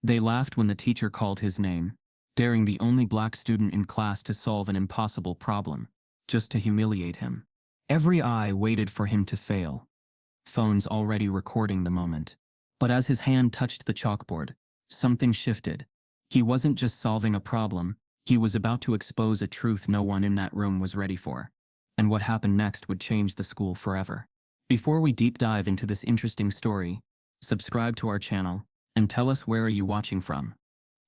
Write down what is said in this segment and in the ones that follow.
They laughed when the teacher called his name, daring the only black student in class to solve an impossible problem, just to humiliate him. Every eye waited for him to fail, phones already recording the moment. But as his hand touched the chalkboard, something shifted. He wasn't just solving a problem, he was about to expose a truth no one in that room was ready for. And what happened next would change the school forever. Before we deep dive into this interesting story, subscribe to our channel, and tell us where are you watching from.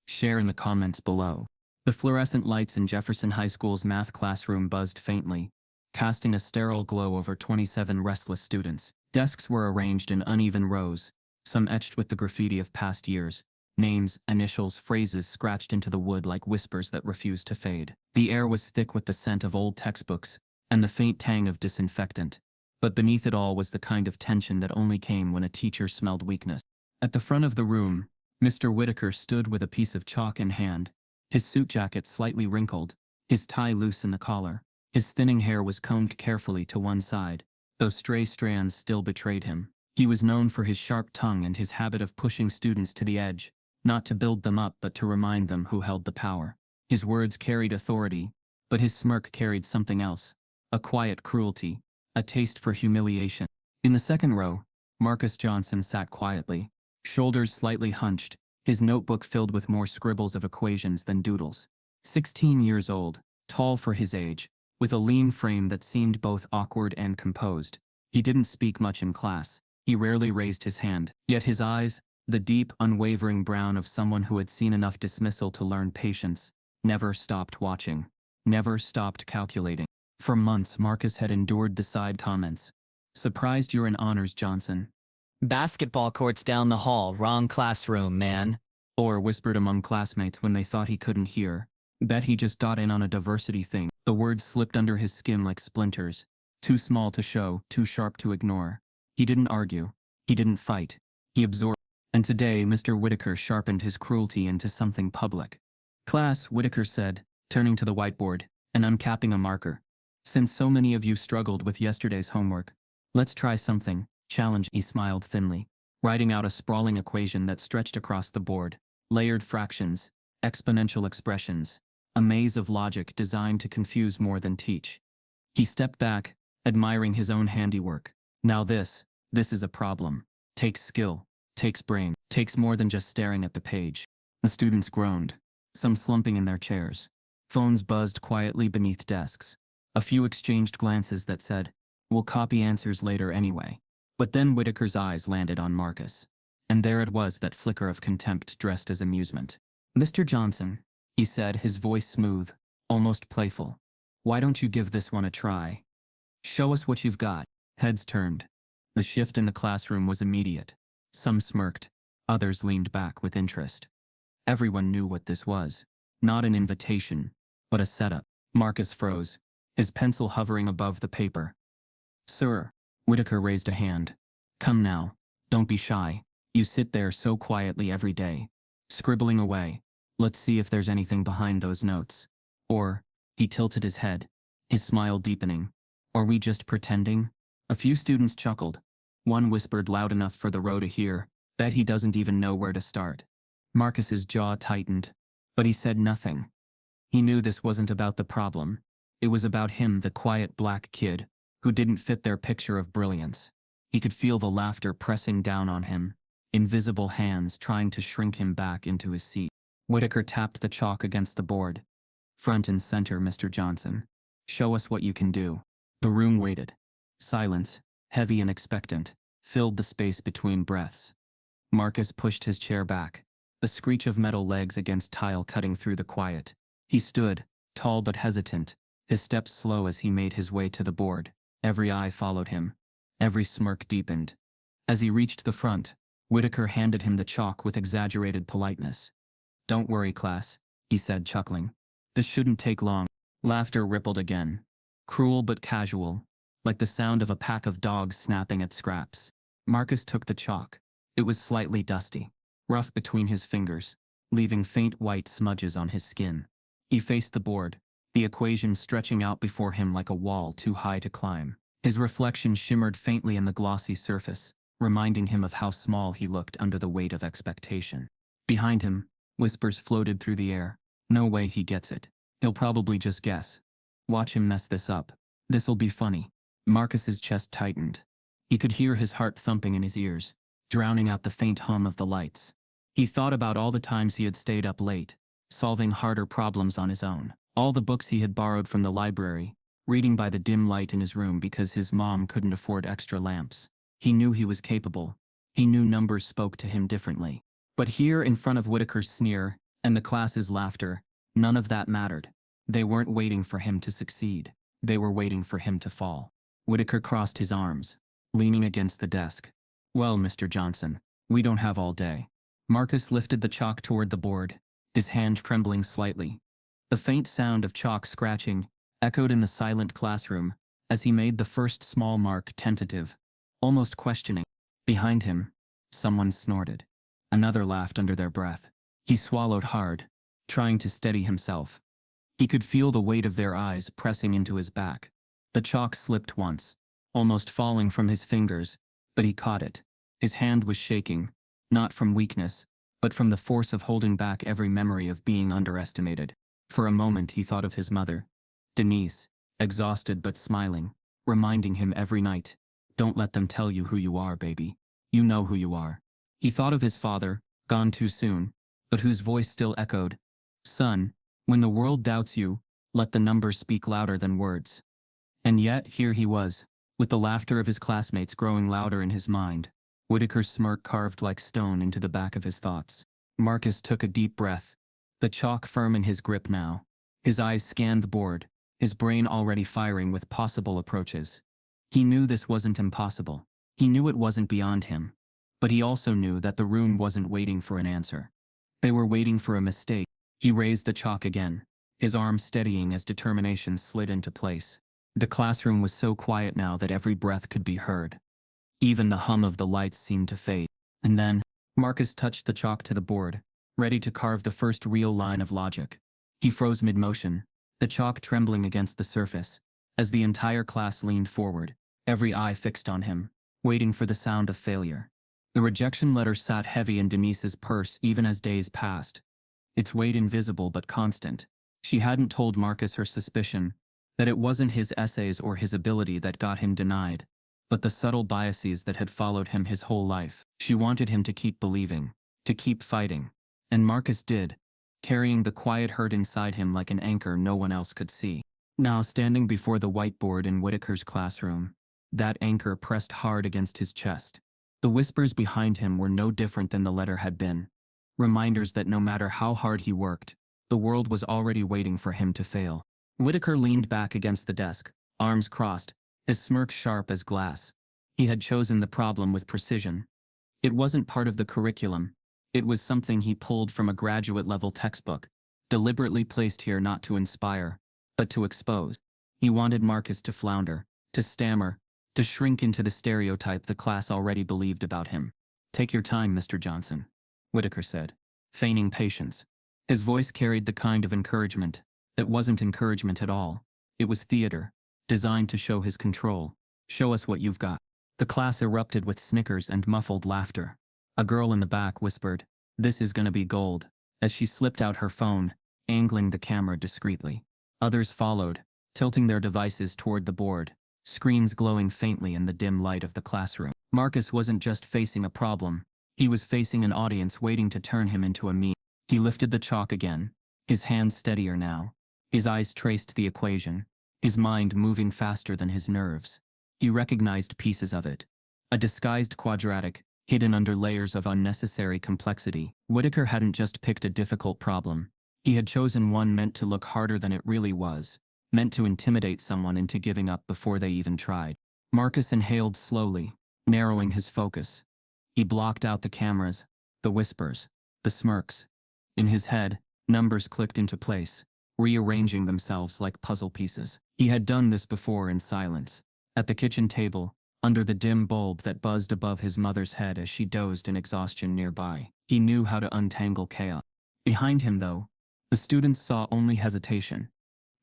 Share in the comments below. The fluorescent lights in Jefferson High School's math classroom buzzed faintly, casting a sterile glow over 27 restless students. Desks were arranged in uneven rows, some etched with the graffiti of past years. Names, initials, phrases scratched into the wood like whispers that refused to fade. The air was thick with the scent of old textbooks and the faint tang of disinfectant. But beneath it all was the kind of tension that only came when a teacher smelled weakness. At the front of the room, Mr. Whitaker stood with a piece of chalk in hand, his suit jacket slightly wrinkled, his tie loose in the collar. His thinning hair was combed carefully to one side, though stray strands still betrayed him. He was known for his sharp tongue and his habit of pushing students to the edge, not to build them up but to remind them who held the power. His words carried authority, but his smirk carried something else, a quiet cruelty, a taste for humiliation. In the second row, Marcus Johnson sat quietly, shoulders slightly hunched, his notebook filled with more scribbles of equations than doodles. 16 years old, tall for his age, with a lean frame that seemed both awkward and composed. He didn't speak much in class, he rarely raised his hand, yet his eyes, the deep, unwavering brown of someone who had seen enough dismissal to learn patience, never stopped watching, never stopped calculating. For months Marcus had endured the side comments. Surprised you're in honors, Johnson. Basketball courts down the hall, wrong classroom, man. Or whispered among classmates when they thought he couldn't hear. Bet he just got in on a diversity thing. The words slipped under his skin like splinters. Too small to show, too sharp to ignore. He didn't argue. He didn't fight. He absorbed. And today Mr. Whitaker sharpened his cruelty into something public. Class, Whitaker said, turning to the whiteboard and uncapping a marker. Since so many of you struggled with yesterday's homework, let's try something. Challenge. He smiled thinly, writing out a sprawling equation that stretched across the board. Layered fractions, exponential expressions, a maze of logic designed to confuse more than teach. He stepped back, admiring his own handiwork. Now this is a problem. Takes skill, takes brain, takes more than just staring at the page. The students groaned, some slumping in their chairs. Phones buzzed quietly beneath desks. A few exchanged glances that said, "We'll copy answers later anyway." But then Whitaker's eyes landed on Marcus. And there it was, that flicker of contempt dressed as amusement. "Mr. Johnson," he said, his voice smooth, almost playful. "Why don't you give this one a try? Show us what you've got." Heads turned. The shift in the classroom was immediate. Some smirked, others leaned back with interest. Everyone knew what this was. Not an invitation, but a setup. Marcus froze, his pencil hovering above the paper. "Sir." Whitaker raised a hand. "Come now, don't be shy. You sit there so quietly every day, scribbling away. Let's see if there's anything behind those notes. Or," he tilted his head, his smile deepening, "are we just pretending?" A few students chuckled. One whispered loud enough for the row to hear, "Bet he doesn't even know where to start." Marcus's jaw tightened, but he said nothing. He knew this wasn't about the problem. It was about him, the quiet black kid, who didn't fit their picture of brilliance. He could feel the laughter pressing down on him, invisible hands trying to shrink him back into his seat. Whitaker tapped the chalk against the board. "Front and center, Mr. Johnson. Show us what you can do." The room waited. Silence, heavy and expectant, filled the space between breaths. Marcus pushed his chair back, the screech of metal legs against tile cutting through the quiet. He stood, tall but hesitant, his steps slow as he made his way to the board. Every eye followed him. Every smirk deepened. As he reached the front, Whitaker handed him the chalk with exaggerated politeness. "Don't worry, class," he said, chuckling. "This shouldn't take long." Laughter rippled again. Cruel but casual, like the sound of a pack of dogs snapping at scraps. Marcus took the chalk. It was slightly dusty, rough between his fingers, leaving faint white smudges on his skin. He faced the board, the equation stretching out before him like a wall too high to climb. His reflection shimmered faintly in the glossy surface, reminding him of how small he looked under the weight of expectation. Behind him, whispers floated through the air. No way he gets it. He'll probably just guess. Watch him mess this up. This'll be funny. Marcus's chest tightened. He could hear his heart thumping in his ears, drowning out the faint hum of the lights. He thought about all the times he had stayed up late, solving harder problems on his own. All the books he had borrowed from the library, reading by the dim light in his room because his mom couldn't afford extra lamps. He knew he was capable. He knew numbers spoke to him differently. But here, in front of Whitaker's sneer and the class's laughter, none of that mattered. They weren't waiting for him to succeed. They were waiting for him to fall. Whitaker crossed his arms, leaning against the desk. Well, Mr. Johnson, we don't have all day. Marcus lifted the chalk toward the board, his hand trembling slightly. The faint sound of chalk scratching echoed in the silent classroom as he made the first small mark, tentative, almost questioning. Behind him, someone snorted. Another laughed under their breath. He swallowed hard, trying to steady himself. He could feel the weight of their eyes pressing into his back. The chalk slipped once, almost falling from his fingers, but he caught it. His hand was shaking, not from weakness, but from the force of holding back every memory of being underestimated. For a moment he thought of his mother, Denise, exhausted but smiling, reminding him every night, "Don't let them tell you who you are, baby. You know who you are." He thought of his father, gone too soon, but whose voice still echoed, "Son, when the world doubts you, let the numbers speak louder than words." And yet, here he was, with the laughter of his classmates growing louder in his mind, Whitaker's smirk carved like stone into the back of his thoughts. Marcus took a deep breath, the chalk firm in his grip now. His eyes scanned the board, his brain already firing with possible approaches. He knew this wasn't impossible. He knew it wasn't beyond him. But he also knew that the room wasn't waiting for an answer. They were waiting for a mistake. He raised the chalk again, his arm steadying as determination slid into place. The classroom was so quiet now that every breath could be heard. Even the hum of the lights seemed to fade. And then, Marcus touched the chalk to the board, ready to carve the first real line of logic. He froze mid-motion, the chalk trembling against the surface, as the entire class leaned forward, every eye fixed on him, waiting for the sound of failure. The rejection letter sat heavy in Denise's purse even as days passed, its weight invisible but constant. She hadn't told Marcus her suspicion, that it wasn't his essays or his ability that got him denied, but the subtle biases that had followed him his whole life. She wanted him to keep believing, to keep fighting. And Marcus did, carrying the quiet hurt inside him like an anchor no one else could see. Now standing before the whiteboard in Whitaker's classroom, that anchor pressed hard against his chest. The whispers behind him were no different than the letter had been. Reminders that no matter how hard he worked, the world was already waiting for him to fail. Whitaker leaned back against the desk, arms crossed, his smirk sharp as glass. He had chosen the problem with precision. It wasn't part of the curriculum. It was something he pulled from a graduate-level textbook, deliberately placed here not to inspire, but to expose. He wanted Marcus to flounder, to stammer, to shrink into the stereotype the class already believed about him. "Take your time, Mr. Johnson," Whitaker said, feigning patience. His voice carried the kind of encouragement that wasn't encouragement at all. It was theater, designed to show his control. "Show us what you've got." The class erupted with snickers and muffled laughter. A girl in the back whispered, "This is gonna be gold," as she slipped out her phone, angling the camera discreetly. Others followed, tilting their devices toward the board, screens glowing faintly in the dim light of the classroom. Marcus wasn't just facing a problem. He was facing an audience waiting to turn him into a meme. He lifted the chalk again, his hands steadier now. His eyes traced the equation, his mind moving faster than his nerves. He recognized pieces of it. A disguised quadratic, hidden under layers of unnecessary complexity. Whitaker hadn't just picked a difficult problem. He had chosen one meant to look harder than it really was, meant to intimidate someone into giving up before they even tried. Marcus inhaled slowly, narrowing his focus. He blocked out the cameras, the whispers, the smirks. In his head, numbers clicked into place, rearranging themselves like puzzle pieces. He had done this before in silence, at the kitchen table, under the dim bulb that buzzed above his mother's head as she dozed in exhaustion nearby. He knew how to untangle chaos. Behind him, though, the students saw only hesitation.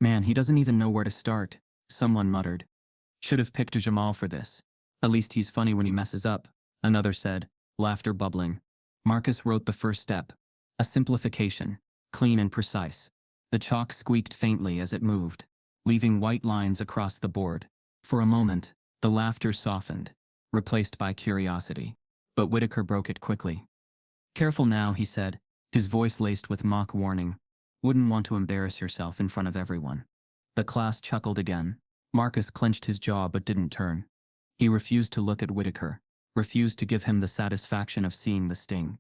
"Man, he doesn't even know where to start," someone muttered. "Should have picked Jamal for this. At least he's funny when he messes up," another said, laughter bubbling. Marcus wrote the first step, A simplification, clean and precise. The chalk squeaked faintly as it moved, leaving white lines across the board. For a moment, the laughter softened, replaced by curiosity. But Whitaker broke it quickly. "Careful now," he said, his voice laced with mock warning. "Wouldn't want to embarrass yourself in front of everyone." The class chuckled again. Marcus clenched his jaw but didn't turn. He refused to look at Whitaker, refused to give him the satisfaction of seeing the sting.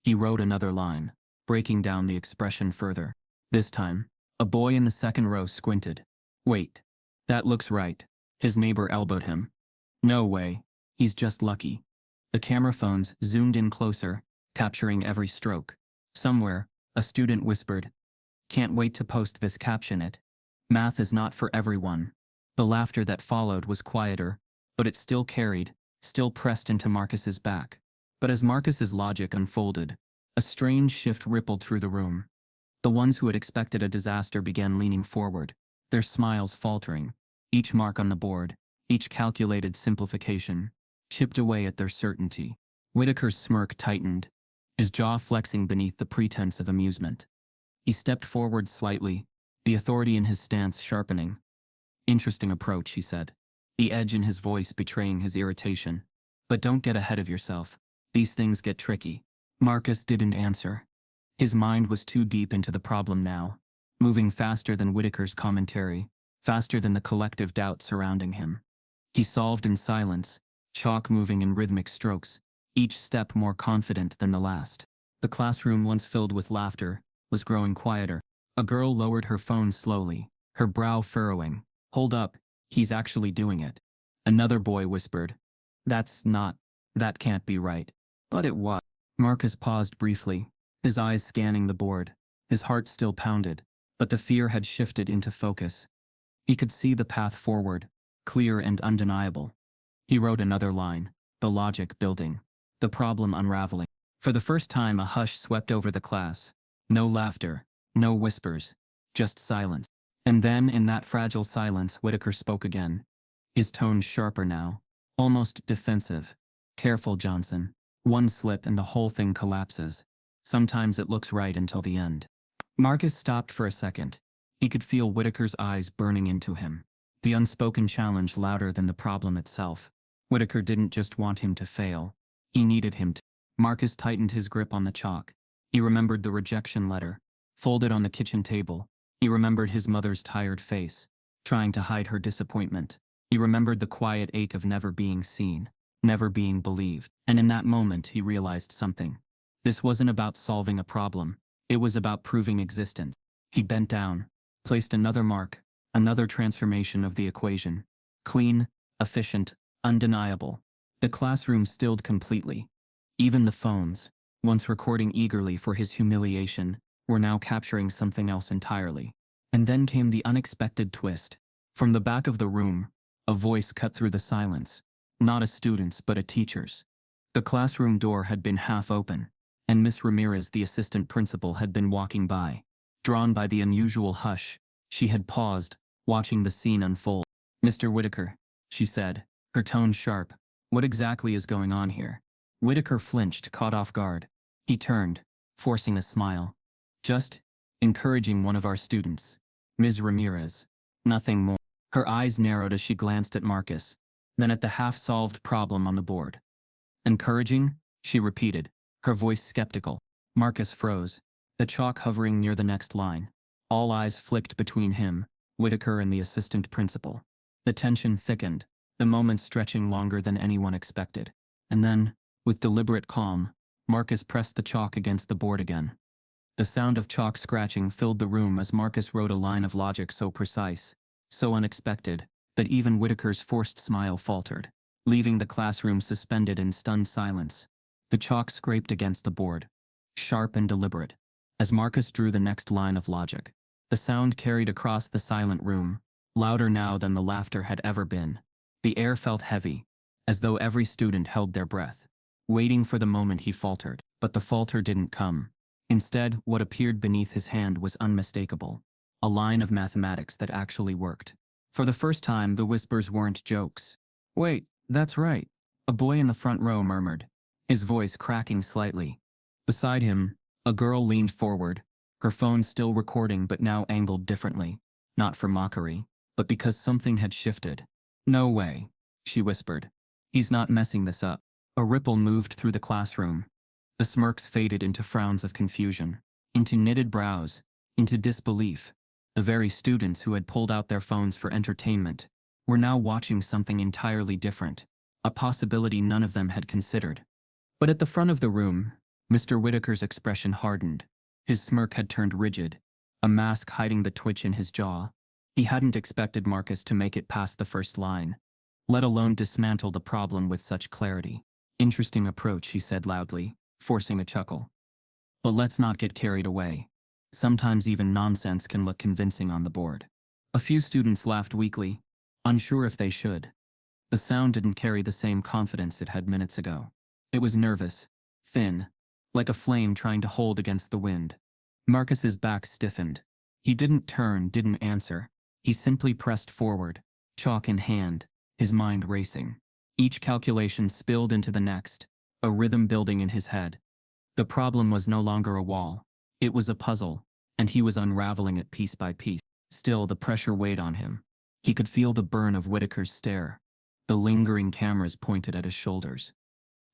He wrote another line, breaking down the expression further. This time, a boy in the second row squinted. "Wait. That looks right." His neighbor elbowed him. "No way. He's just lucky." The camera phones zoomed in closer, capturing every stroke. Somewhere, a student whispered, "Can't wait to post this caption it. Math is not for everyone." The laughter that followed was quieter, but it still carried, still pressed into Marcus's back. But as Marcus's logic unfolded, a strange shift rippled through the room. The ones who had expected a disaster began leaning forward, their smiles faltering. Each mark on the board, each calculated simplification, chipped away at their certainty. Whitaker's smirk tightened, his jaw flexing beneath the pretense of amusement. He stepped forward slightly, the authority in his stance sharpening. "Interesting approach," he said, the edge in his voice betraying his irritation. "But don't get ahead of yourself. These things get tricky." Marcus didn't answer. His mind was too deep into the problem now, moving faster than Whitaker's commentary, faster than the collective doubt surrounding him. He solved in silence, chalk moving in rhythmic strokes, each step more confident than the last. The classroom, once filled with laughter, was growing quieter. A girl lowered her phone slowly, her brow furrowing. "Hold up, he's actually doing it." Another boy whispered, That can't be right." But it was. Marcus paused briefly, his eyes scanning the board. His heart still pounded, but the fear had shifted into focus. He could see the path forward, clear and undeniable. He wrote another line, the logic building, the problem unraveling. For the first time, a hush swept over the class. No laughter, no whispers, just silence. And then, in that fragile silence, Whitaker spoke again, his tone sharper now, almost defensive. "Careful, Johnson. One slip and the whole thing collapses. Sometimes it looks right until the end." Marcus stopped for a second. He could feel Whitaker's eyes burning into him, the unspoken challenge louder than the problem itself. Whitaker didn't just want him to fail. He needed him to. Marcus tightened his grip on the chalk. He remembered the rejection letter, folded on the kitchen table. He remembered his mother's tired face, trying to hide her disappointment. He remembered the quiet ache of never being seen, never being believed. And in that moment, he realized something. This wasn't about solving a problem. It was about proving existence. He bent down, placed another mark, another transformation of the equation. Clean, efficient, undeniable. The classroom stilled completely. Even the phones, once recording eagerly for his humiliation, were now capturing something else entirely. And then came the unexpected twist. From the back of the room, a voice cut through the silence. Not a student's, but a teacher's. The classroom door had been half open, and Miss Ramirez, the assistant principal, had been walking by. Drawn by the unusual hush, she had paused, watching the scene unfold. "Mr. Whitaker," she said, her tone sharp, "what exactly is going on here?" Whitaker flinched, caught off guard. He turned, forcing a smile. "Just encouraging one of our students, Ms. Ramirez. Nothing more." Her eyes narrowed as she glanced at Marcus, then at the half-solved problem on the board. "Encouraging?" she repeated, her voice skeptical. Marcus froze, the chalk hovering near the next line. All eyes flicked between him, Whitaker, and the assistant principal. The tension thickened, the moment stretching longer than anyone expected. And then, with deliberate calm, Marcus pressed the chalk against the board again. The sound of chalk scratching filled the room as Marcus wrote a line of logic so precise, so unexpected, that even Whitaker's forced smile faltered, leaving the classroom suspended in stunned silence. The chalk scraped against the board, sharp and deliberate. As Marcus drew the next line of logic, the sound carried across the silent room, louder now than the laughter had ever been. The air felt heavy, as though every student held their breath, waiting for the moment he faltered. But the falter didn't come. Instead, what appeared beneath his hand was unmistakable, a line of mathematics that actually worked. For the first time, the whispers weren't jokes. "Wait, that's right," a boy in the front row murmured, his voice cracking slightly. Beside him, A girl leaned forward, her phone still recording but now angled differently, not for mockery, but because something had shifted. "No way," she whispered. "He's not messing this up." A ripple moved through the classroom. The smirks faded into frowns of confusion, into knitted brows, into disbelief. The very students who had pulled out their phones for entertainment were now watching something entirely different, a possibility none of them had considered. But at the front of the room, Mr. Whitaker's expression hardened. His smirk had turned rigid, a mask hiding the twitch in his jaw. He hadn't expected Marcus to make it past the first line, let alone dismantle the problem with such clarity. "Interesting approach," he said loudly, forcing a chuckle. "But let's not get carried away. Sometimes even nonsense can look convincing on the board." A few students laughed weakly, unsure if they should. The sound didn't carry the same confidence it had minutes ago. It was nervous, thin, like a flame trying to hold against the wind. Marcus's back stiffened. He didn't turn, didn't answer. He simply pressed forward, chalk in hand, his mind racing. Each calculation spilled into the next, a rhythm building in his head. The problem was no longer a wall. It was a puzzle, and he was unraveling it piece by piece. Still, the pressure weighed on him. He could feel the burn of Whitaker's stare, the lingering cameras pointed at his shoulders.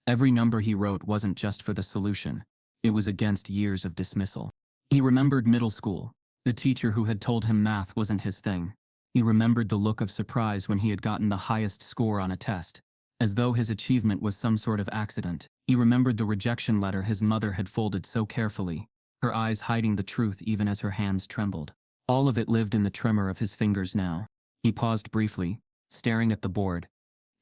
Every number he wrote wasn't just for the solution. It was against years of dismissal. He remembered middle school, the teacher who had told him math wasn't his thing. He remembered the look of surprise when he had gotten the highest score on a test, as though his achievement was some sort of accident. He remembered the rejection letter his mother had folded so carefully, her eyes hiding the truth even as her hands trembled. All of it lived in the tremor of his fingers now. He paused briefly, staring at the board.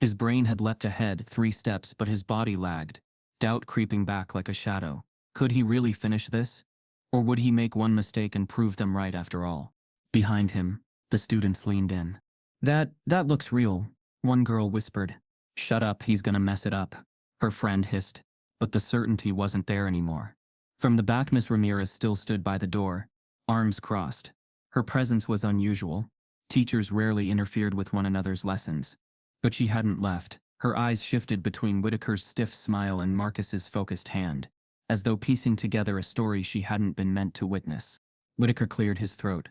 His brain had leapt ahead 3 steps, but his body lagged, doubt creeping back like a shadow. Could he really finish this? Or would he make one mistake and prove them right after all? Behind him, the students leaned in. That looks real," one girl whispered. "Shut up, he's gonna mess it up," her friend hissed. But the certainty wasn't there anymore. From the back, Miss Ramirez still stood by the door, arms crossed. Her presence was unusual. Teachers rarely interfered with one another's lessons. But she hadn't left. Her eyes shifted between Whitaker's stiff smile and Marcus's focused hand, as though piecing together a story she hadn't been meant to witness. Whitaker cleared his throat.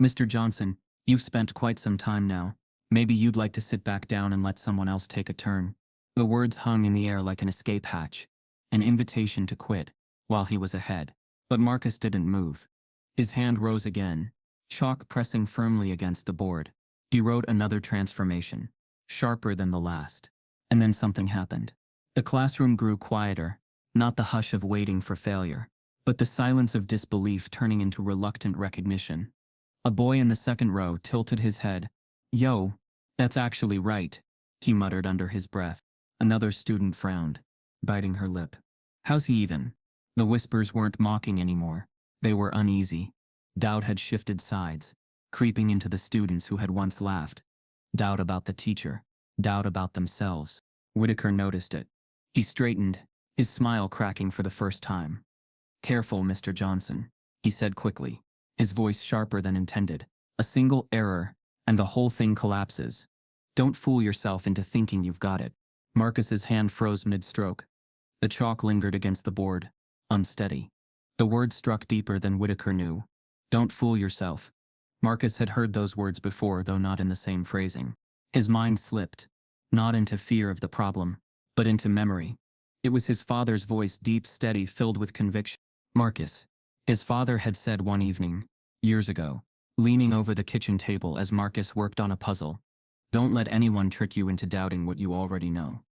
"Mr. Johnson, you've spent quite some time now. Maybe you'd like to sit back down and let someone else take a turn." The words hung in the air like an escape hatch, an invitation to quit, while he was ahead. But Marcus didn't move. His hand rose again, chalk pressing firmly against the board. He wrote another transformation, sharper than the last. And then something happened. The classroom grew quieter, not the hush of waiting for failure, but the silence of disbelief turning into reluctant recognition. A boy in the second row tilted his head. "Yo, that's actually right," he muttered under his breath. Another student frowned, biting her lip. "How's he even?" The whispers weren't mocking anymore. They were uneasy. Doubt had shifted sides, creeping into the students who had once laughed. Doubt about the teacher, doubt about themselves. Whitaker noticed it. He straightened, his smile cracking for the first time. "Careful, Mr. Johnson," he said quickly, his voice sharper than intended. "A single error, and the whole thing collapses. Don't fool yourself into thinking you've got it." Marcus's hand froze mid-stroke. The chalk lingered against the board, unsteady. The words struck deeper than Whitaker knew. "Don't fool yourself." Marcus had heard those words before, though not in the same phrasing. His mind slipped, not into fear of the problem, but into memory. It was his father's voice, deep, steady, filled with conviction. "Marcus," his father had said one evening, years ago, leaning over the kitchen table as Marcus worked on a puzzle. "Don't let anyone trick you into doubting what you already know.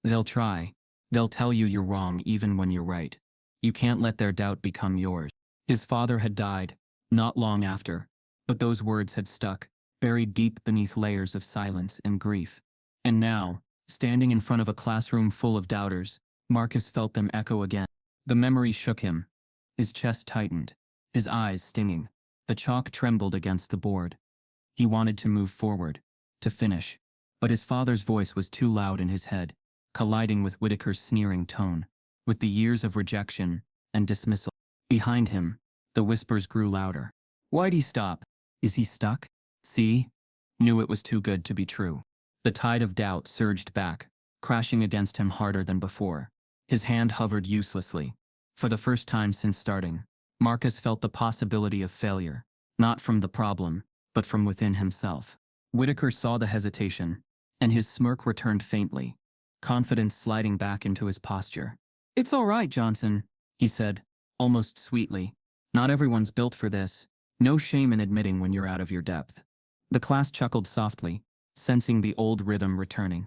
They'll try. They'll tell you you're wrong even when you're right. You can't let their doubt become yours." His father had died, not long after, but those words had stuck, buried deep beneath layers of silence and grief. And now, standing in front of a classroom full of doubters, Marcus felt them echo again. The memory shook him. His chest tightened, his eyes stinging. The chalk trembled against the board. He wanted to move forward, to finish, but his father's voice was too loud in his head, colliding with Whitaker's sneering tone, with the years of rejection and dismissal. Behind him, the whispers grew louder. "Why'd he stop? Is he stuck? See?" Knew it was too good to be true. The tide of doubt surged back, crashing against him harder than before. His hand hovered uselessly, For the first time since starting, Marcus felt the possibility of failure, not from the problem, but from within himself. Whitaker saw the hesitation, and his smirk returned faintly, confidence sliding back into his posture. "It's all right, Johnson," he said, almost sweetly. "Not everyone's built for this. No shame in admitting when you're out of your depth." The class chuckled softly, sensing the old rhythm returning.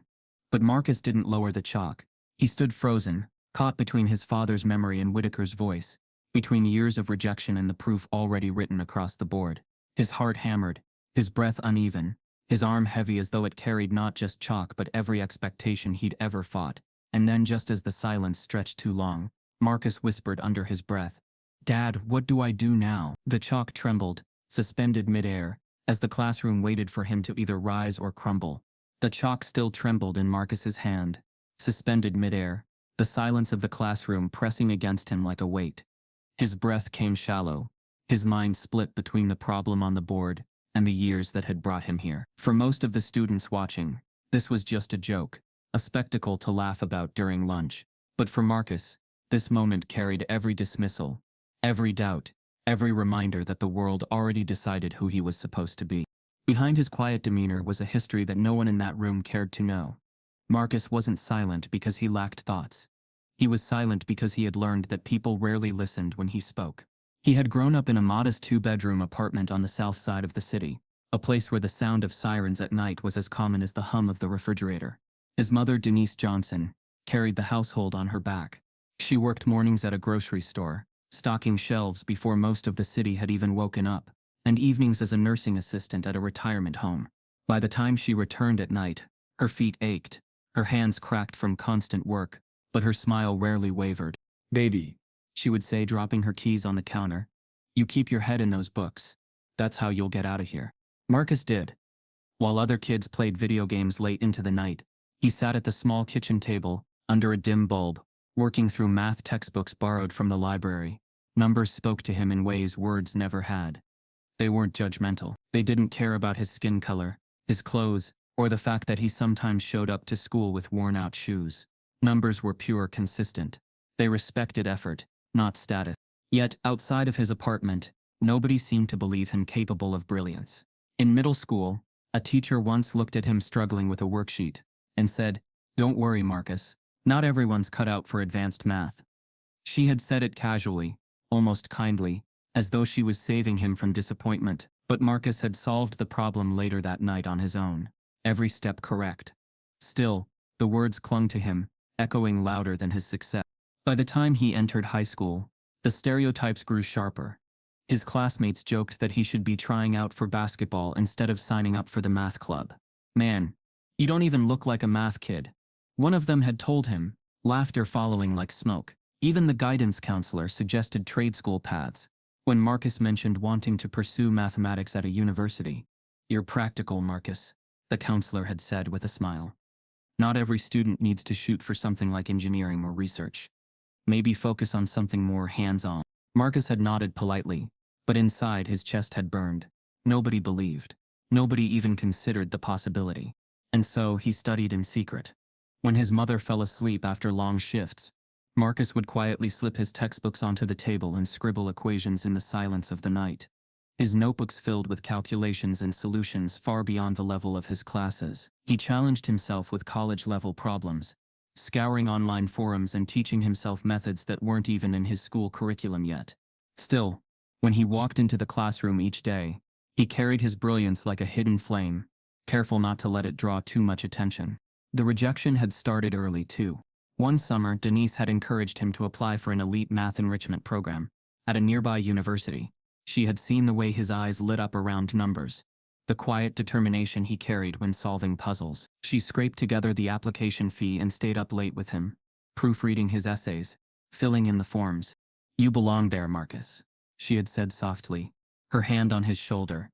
But Marcus didn't lower the chalk. He stood frozen, caught between his father's memory and Whitaker's voice, between years of rejection and the proof already written across the board. His heart hammered, his breath uneven, his arm heavy as though it carried not just chalk but every expectation he'd ever fought. And then, just as the silence stretched too long, Marcus whispered under his breath, "Dad, what do I do now?" The chalk trembled, suspended midair, as the classroom waited for him to either rise or crumble. The chalk still trembled in Marcus's hand, suspended midair, the silence of the classroom pressing against him like a weight. His breath came shallow, his mind split between the problem on the board and the years that had brought him here. For most of the students watching, this was just a joke, a spectacle to laugh about during lunch. But for Marcus, this moment carried every dismissal, every doubt, every reminder that the world already decided who he was supposed to be. Behind his quiet demeanor was a history that no one in that room cared to know. Marcus wasn't silent because he lacked thoughts. He was silent because he had learned that people rarely listened when he spoke. He had grown up in a modest two-bedroom apartment on the south side of the city, a place where the sound of sirens at night was as common as the hum of the refrigerator. His mother, Denise Johnson, carried the household on her back. She worked mornings at a grocery store, stocking shelves before most of the city had even woken up, and evenings as a nursing assistant at a retirement home. By the time she returned at night, her feet ached, her hands cracked from constant work, but her smile rarely wavered. "Baby," she would say, dropping her keys on the counter, "you keep your head in those books. That's how you'll get out of here." Marcus did. While other kids played video games late into the night, he sat at the small kitchen table, under a dim bulb, working through math textbooks borrowed from the library. Numbers spoke to him in ways words never had. They weren't judgmental. They didn't care about his skin color, his clothes, or the fact that he sometimes showed up to school with worn-out shoes. Numbers were pure, consistent. They respected effort, not status. Yet, outside of his apartment, nobody seemed to believe him capable of brilliance. In middle school, a teacher once looked at him struggling with a worksheet and said, "Don't worry, Marcus. Not everyone's cut out for advanced math." She had said it casually, almost kindly, as though she was saving him from disappointment. But Marcus had solved the problem later that night on his own, every step correct. Still, the words clung to him, echoing louder than his success. By the time he entered high school, the stereotypes grew sharper. His classmates joked that he should be trying out for basketball instead of signing up for the math club. "Man, you don't even look like a math kid," one of them had told him, laughter following like smoke. Even the guidance counselor suggested trade school paths. When Marcus mentioned wanting to pursue mathematics at a university, "You're practical, Marcus," the counselor had said with a smile. "Not every student needs to shoot for something like engineering or research. Maybe focus on something more hands-on." Marcus had nodded politely, but inside his chest had burned. Nobody believed. Nobody even considered the possibility. And so he studied in secret. When his mother fell asleep after long shifts, Marcus would quietly slip his textbooks onto the table and scribble equations in the silence of the night. His notebooks filled with calculations and solutions far beyond the level of his classes. He challenged himself with college-level problems, scouring online forums and teaching himself methods that weren't even in his school curriculum yet. Still, when he walked into the classroom each day, he carried his brilliance like a hidden flame, careful not to let it draw too much attention. The rejection had started early too. One summer, Denise had encouraged him to apply for an elite math enrichment program at a nearby university. She had seen the way his eyes lit up around numbers, the quiet determination he carried when solving puzzles. She scraped together the application fee and stayed up late with him, proofreading his essays, filling in the forms. "You belong there, Marcus," she had said softly, her hand on his shoulder.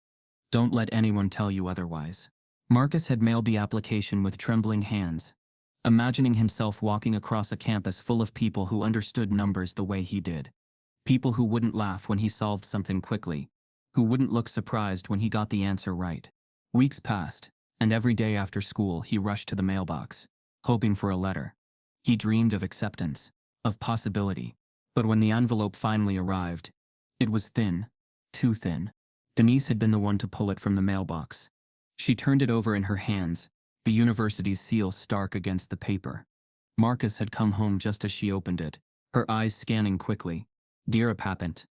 "Don't let anyone tell you otherwise." Marcus had mailed the application with trembling hands, imagining himself walking across a campus full of people who understood numbers the way he did. People who wouldn't laugh when he solved something quickly, who wouldn't look surprised when he got the answer right. Weeks passed, and every day after school he rushed to the mailbox, hoping for a letter. He dreamed of acceptance, of possibility, But when the envelope finally arrived, it was thin. Too thin. Denise had been the one to pull it from the mailbox. She turned it over in her hands, the university's seal stark against the paper. Marcus had come home just as she opened it, her eyes scanning quickly. "Dear Papant."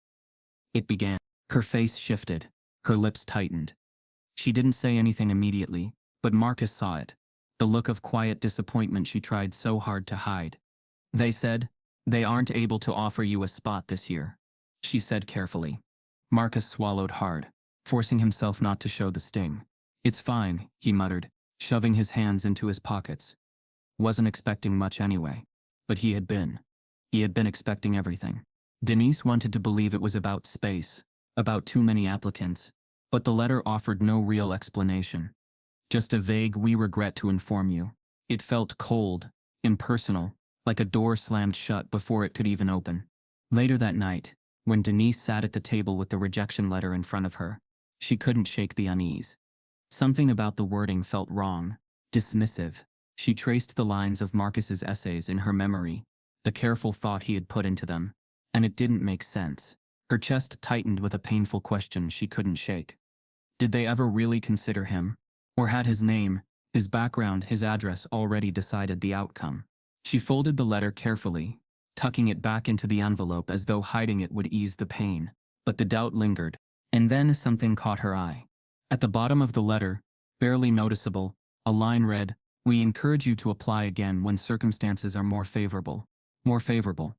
It began. Her face shifted. Her lips tightened. She didn't say anything immediately, but Marcus saw it. The look of quiet disappointment she tried so hard to hide. "They said, they aren't able to offer you a spot this year," she said carefully. Marcus swallowed hard, forcing himself not to show the sting. "It's fine," he muttered, shoving his hands into his pockets. Wasn't expecting much anyway. But he had been. He had been expecting everything. Denise wanted to believe it was about space, about too many applicants, but the letter offered no real explanation. Just a vague "we regret to inform you." It felt cold, impersonal, like a door slammed shut before it could even open. Later that night, when Denise sat at the table with the rejection letter in front of her, she couldn't shake the unease. Something about the wording felt wrong, dismissive. She traced the lines of Marcus's essays in her memory, the careful thought he had put into them, and it didn't make sense. Her chest tightened with a painful question she couldn't shake. Did they ever really consider him? Or had his name, his background, his address already decided the outcome? She folded the letter carefully, tucking it back into the envelope as though hiding it would ease the pain. But the doubt lingered, and then something caught her eye. At the bottom of the letter, barely noticeable, a line read, "We encourage you to apply again when circumstances are more favorable." More favorable.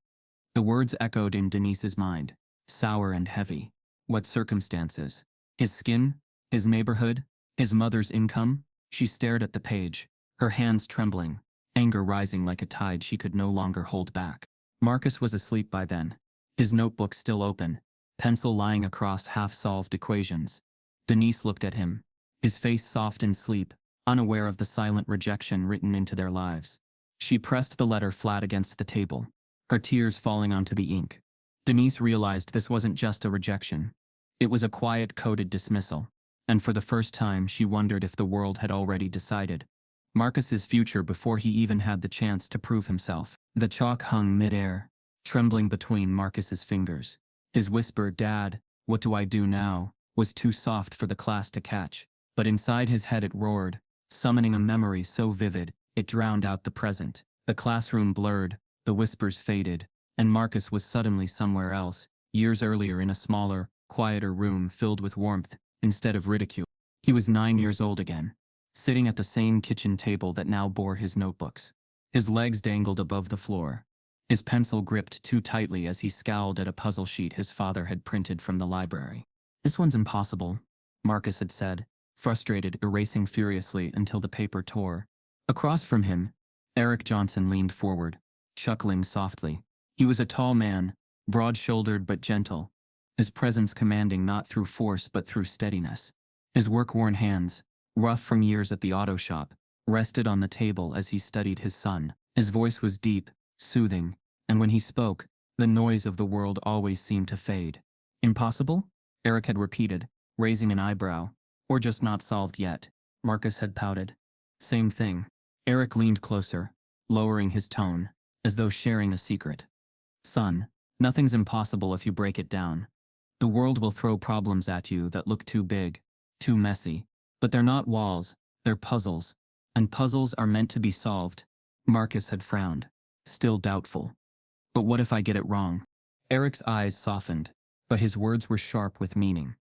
The words echoed in Denise's mind, sour and heavy. What circumstances? His skin? His neighborhood? His mother's income? She stared at the page, her hands trembling, anger rising like a tide she could no longer hold back. Marcus was asleep by then, his notebook still open, pencil lying across half-solved equations. Denise looked at him, his face soft in sleep, unaware of the silent rejection written into their lives. She pressed the letter flat against the table, her tears falling onto the ink. Denise realized this wasn't just a rejection. It was a quiet, coded dismissal, and for the first time she wondered if the world had already decided Marcus's future before he even had the chance to prove himself. The chalk hung mid-air, trembling between Marcus's fingers. His whisper, "Dad, what do I do now?" was too soft for the class to catch, but inside his head it roared, summoning a memory so vivid, it drowned out the present. The classroom blurred, the whispers faded, and Marcus was suddenly somewhere else, years earlier in a smaller, quieter room filled with warmth, instead of ridicule. He was 9 years old again, sitting at the same kitchen table that now bore his notebooks. His legs dangled above the floor, his pencil gripped too tightly as he scowled at a puzzle sheet his father had printed from the library. "This one's impossible," Marcus had said, frustrated, erasing furiously until the paper tore. Across from him, Eric Johnson leaned forward, chuckling softly. He was a tall man, broad-shouldered but gentle, his presence commanding not through force but through steadiness. His work-worn hands, rough from years at the auto shop, rested on the table as he studied his son. His voice was deep, soothing, and when he spoke, the noise of the world always seemed to fade. "Impossible?" Eric had repeated, raising an eyebrow. "Or just not solved yet?" Marcus had pouted. "Same thing." Eric leaned closer, lowering his tone, as though sharing a secret. "Son, nothing's impossible if you break it down. The world will throw problems at you that look too big, too messy. But they're not walls, they're puzzles. And puzzles are meant to be solved." Marcus had frowned, still doubtful. "But what if I get it wrong?" Eric's eyes softened, but his words were sharp with meaning.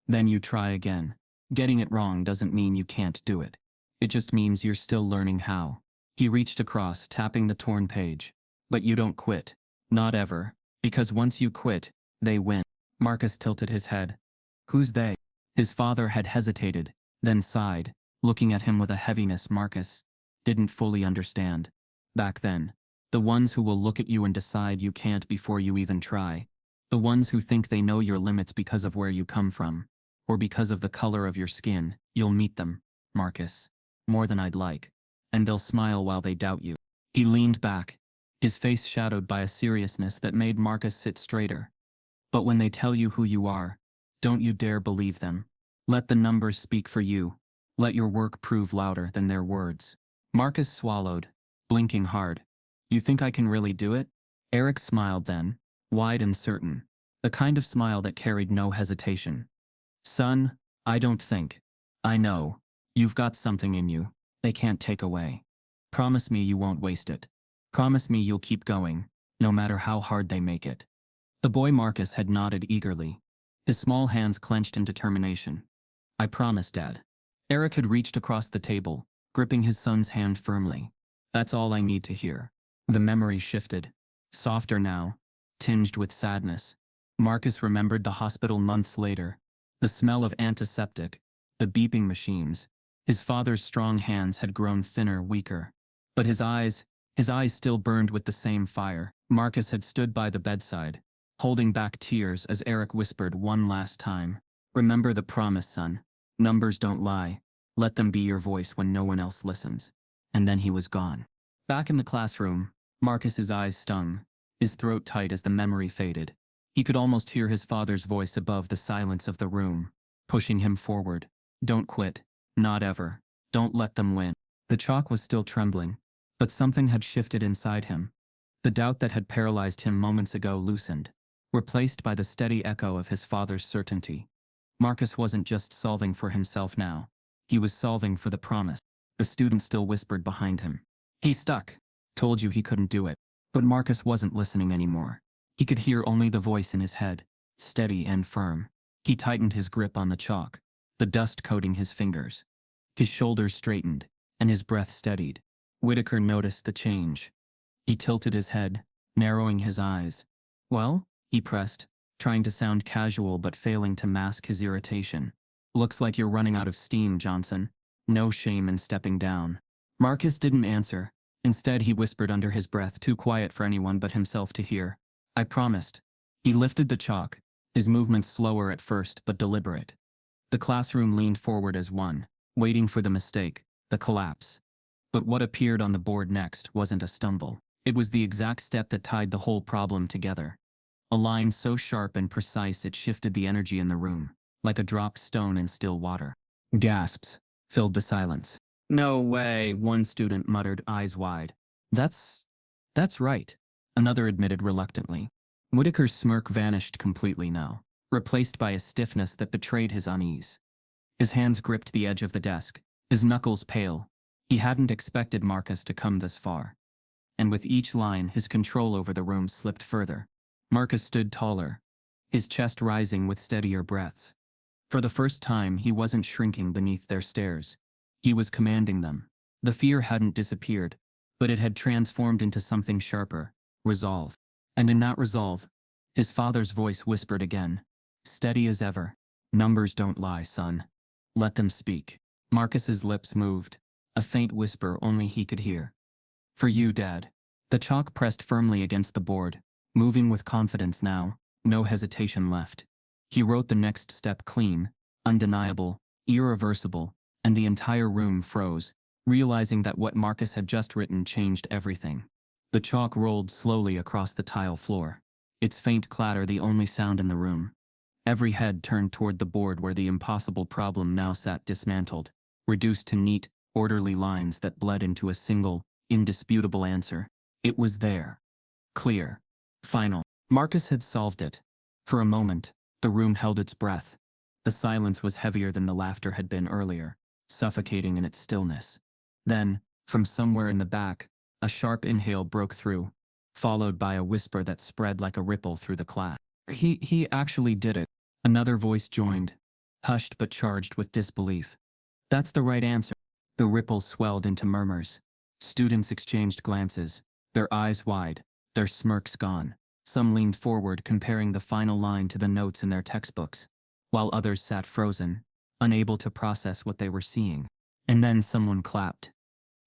"Then you try again. Getting it wrong doesn't mean you can't do it. It just means you're still learning how." He reached across, tapping the torn page. "But you don't quit. Not ever. Because once you quit, they win." Marcus tilted his head. "Who's they?" His father had hesitated, then sighed, looking at him with a heaviness Marcus didn't fully understand. Back then, the ones who will look at you and decide you can't before you even try. The ones who think they know your limits because of where you come from, or because of the color of your skin. You'll meet them, Marcus. More than I'd like. And they'll smile while they doubt you. He leaned back, his face shadowed by a seriousness that made Marcus sit straighter. But when they tell you who you are, don't you dare believe them. Let the numbers speak for you. Let your work prove louder than their words. Marcus swallowed, blinking hard. You think I can really do it? Eric smiled then, wide and certain, the kind of smile that carried no hesitation. Son, I don't think. I know. You've got something in you they can't take away. Promise me you won't waste it. Promise me you'll keep going, no matter how hard they make it. The boy Marcus had nodded eagerly, his small hands clenched in determination. I promise, Dad. Eric had reached across the table, gripping his son's hand firmly. That's all I need to hear. The memory shifted, softer now, tinged with sadness. Marcus remembered the hospital months later, the smell of antiseptic, the beeping machines. His father's strong hands had grown thinner, weaker. But his eyes still burned with the same fire. Marcus had stood by the bedside, holding back tears as Eric whispered one last time. Remember the promise, son. Numbers don't lie. Let them be your voice when no one else listens. And then he was gone. Back in the classroom, Marcus's eyes stung, his throat tight as the memory faded. He could almost hear his father's voice above the silence of the room, pushing him forward. Don't quit. Not ever. Don't let them win. The chalk was still trembling, but something had shifted inside him. The doubt that had paralyzed him moments ago loosened, replaced by the steady echo of his father's certainty. Marcus wasn't just solving for himself now. He was solving for the promise. The student still whispered behind him. He stuck. Told you he couldn't do it. But Marcus wasn't listening anymore. He could hear only the voice in his head, steady and firm. He tightened his grip on the chalk, the dust coating his fingers. His shoulders straightened, and his breath steadied. Whitaker noticed the change. He tilted his head, narrowing his eyes. Well? He pressed, trying to sound casual but failing to mask his irritation. Looks like you're running out of steam, Johnson. No shame in stepping down. Marcus didn't answer. Instead, he whispered under his breath, too quiet for anyone but himself to hear. I promised. He lifted the chalk, his movements slower at first but deliberate. The classroom leaned forward as one, waiting for the mistake, the collapse. But what appeared on the board next wasn't a stumble. It was the exact step that tied the whole problem together. A line so sharp and precise it shifted the energy in the room, like a dropped stone in still water. Gasps filled the silence. No way, one student muttered, eyes wide. That's right, another admitted reluctantly. Whitaker's smirk vanished completely now, replaced by a stiffness that betrayed his unease. His hands gripped the edge of the desk, his knuckles pale. He hadn't expected Marcus to come this far. And with each line, his control over the room slipped further. Marcus stood taller, his chest rising with steadier breaths. For the first time, he wasn't shrinking beneath their stares. He was commanding them. The fear hadn't disappeared, but it had transformed into something sharper, resolve. And in that resolve, his father's voice whispered again, steady as ever. Numbers don't lie, son. Let them speak. Marcus's lips moved, a faint whisper only he could hear. For you, Dad. The chalk pressed firmly against the board, moving with confidence now, no hesitation left. He wrote the next step clean, undeniable, irreversible, and the entire room froze, realizing that what Marcus had just written changed everything. The chalk rolled slowly across the tile floor, its faint clatter the only sound in the room. Every head turned toward the board where the impossible problem now sat dismantled, reduced to neat, orderly lines that bled into a single, indisputable answer. It was there. Clear. Final. Marcus had solved it. For a moment, the room held its breath. The silence was heavier than the laughter had been earlier, suffocating in its stillness. Then, from somewhere in the back, a sharp inhale broke through, followed by a whisper that spread like a ripple through the class. He actually did it. Another voice joined, hushed but charged with disbelief. That's the right answer. The ripples swelled into murmurs. Students exchanged glances, their eyes wide, their smirks gone. Some leaned forward, comparing the final line to the notes in their textbooks, while others sat frozen, unable to process what they were seeing. And then someone clapped.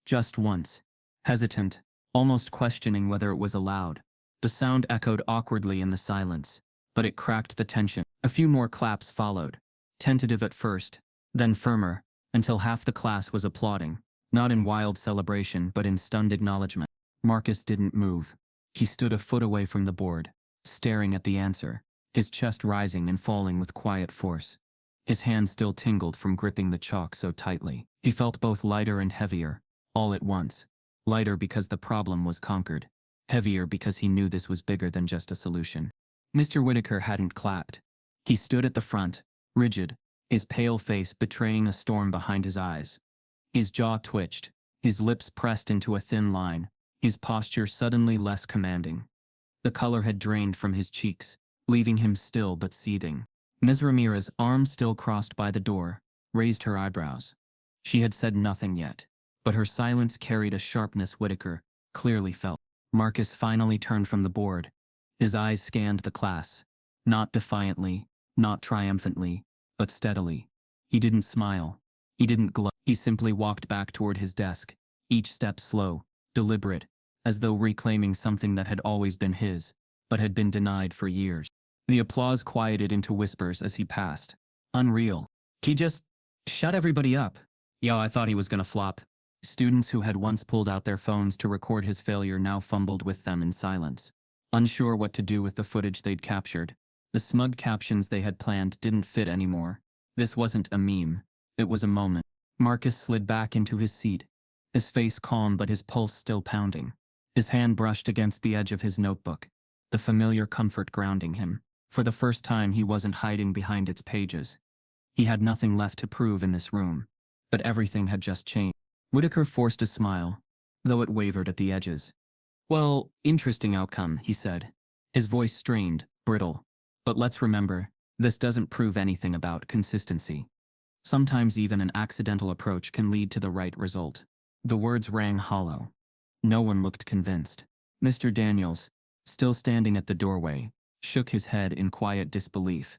Just once. Hesitant, almost questioning whether it was allowed. The sound echoed awkwardly in the silence, but it cracked the tension. A few more claps followed, tentative at first, then firmer, until half the class was applauding, not in wild celebration but in stunned acknowledgement. Marcus didn't move. He stood a foot away from the board, staring at the answer, his chest rising and falling with quiet force. His hand still tingled from gripping the chalk so tightly. He felt both lighter and heavier, all at once. Lighter because the problem was conquered. heavier because he knew this was bigger than just a solution. Mr. Whitaker hadn't clapped. He stood at the front, rigid, his pale face betraying a storm behind his eyes. His jaw twitched, his lips pressed into a thin line, his posture suddenly less commanding. The color had drained from his cheeks, leaving him still but seething. Ms. Ramirez, arms still crossed by the door, raised her eyebrows. She had said nothing yet, but her silence carried a sharpness Whitaker clearly felt. Marcus finally turned from the board. His eyes scanned the class, not defiantly, not triumphantly, but steadily. He didn't smile. He didn't glow. He simply walked back toward his desk, each step slow, deliberate, as though reclaiming something that had always been his, but had been denied for years. The applause quieted into whispers as he passed. Unreal. He just shut everybody up. Yo, I thought he was gonna flop. Students who had once pulled out their phones to record his failure now fumbled with them in silence. Unsure what to do with the footage they'd captured. The smug captions they had planned didn't fit anymore. This wasn't a meme. It was a moment. Marcus slid back into his seat, his face calm but his pulse still pounding. His hand brushed against the edge of his notebook, the familiar comfort grounding him. For the first time he wasn't hiding behind its pages. He had nothing left to prove in this room, but everything had just changed. Whitaker forced a smile, though it wavered at the edges. Well, interesting outcome, he said. His voice strained, brittle. But let's remember, this doesn't prove anything about consistency. Sometimes even an accidental approach can lead to the right result. The words rang hollow. No one looked convinced. Mr. Daniels, still standing at the doorway, shook his head in quiet disbelief.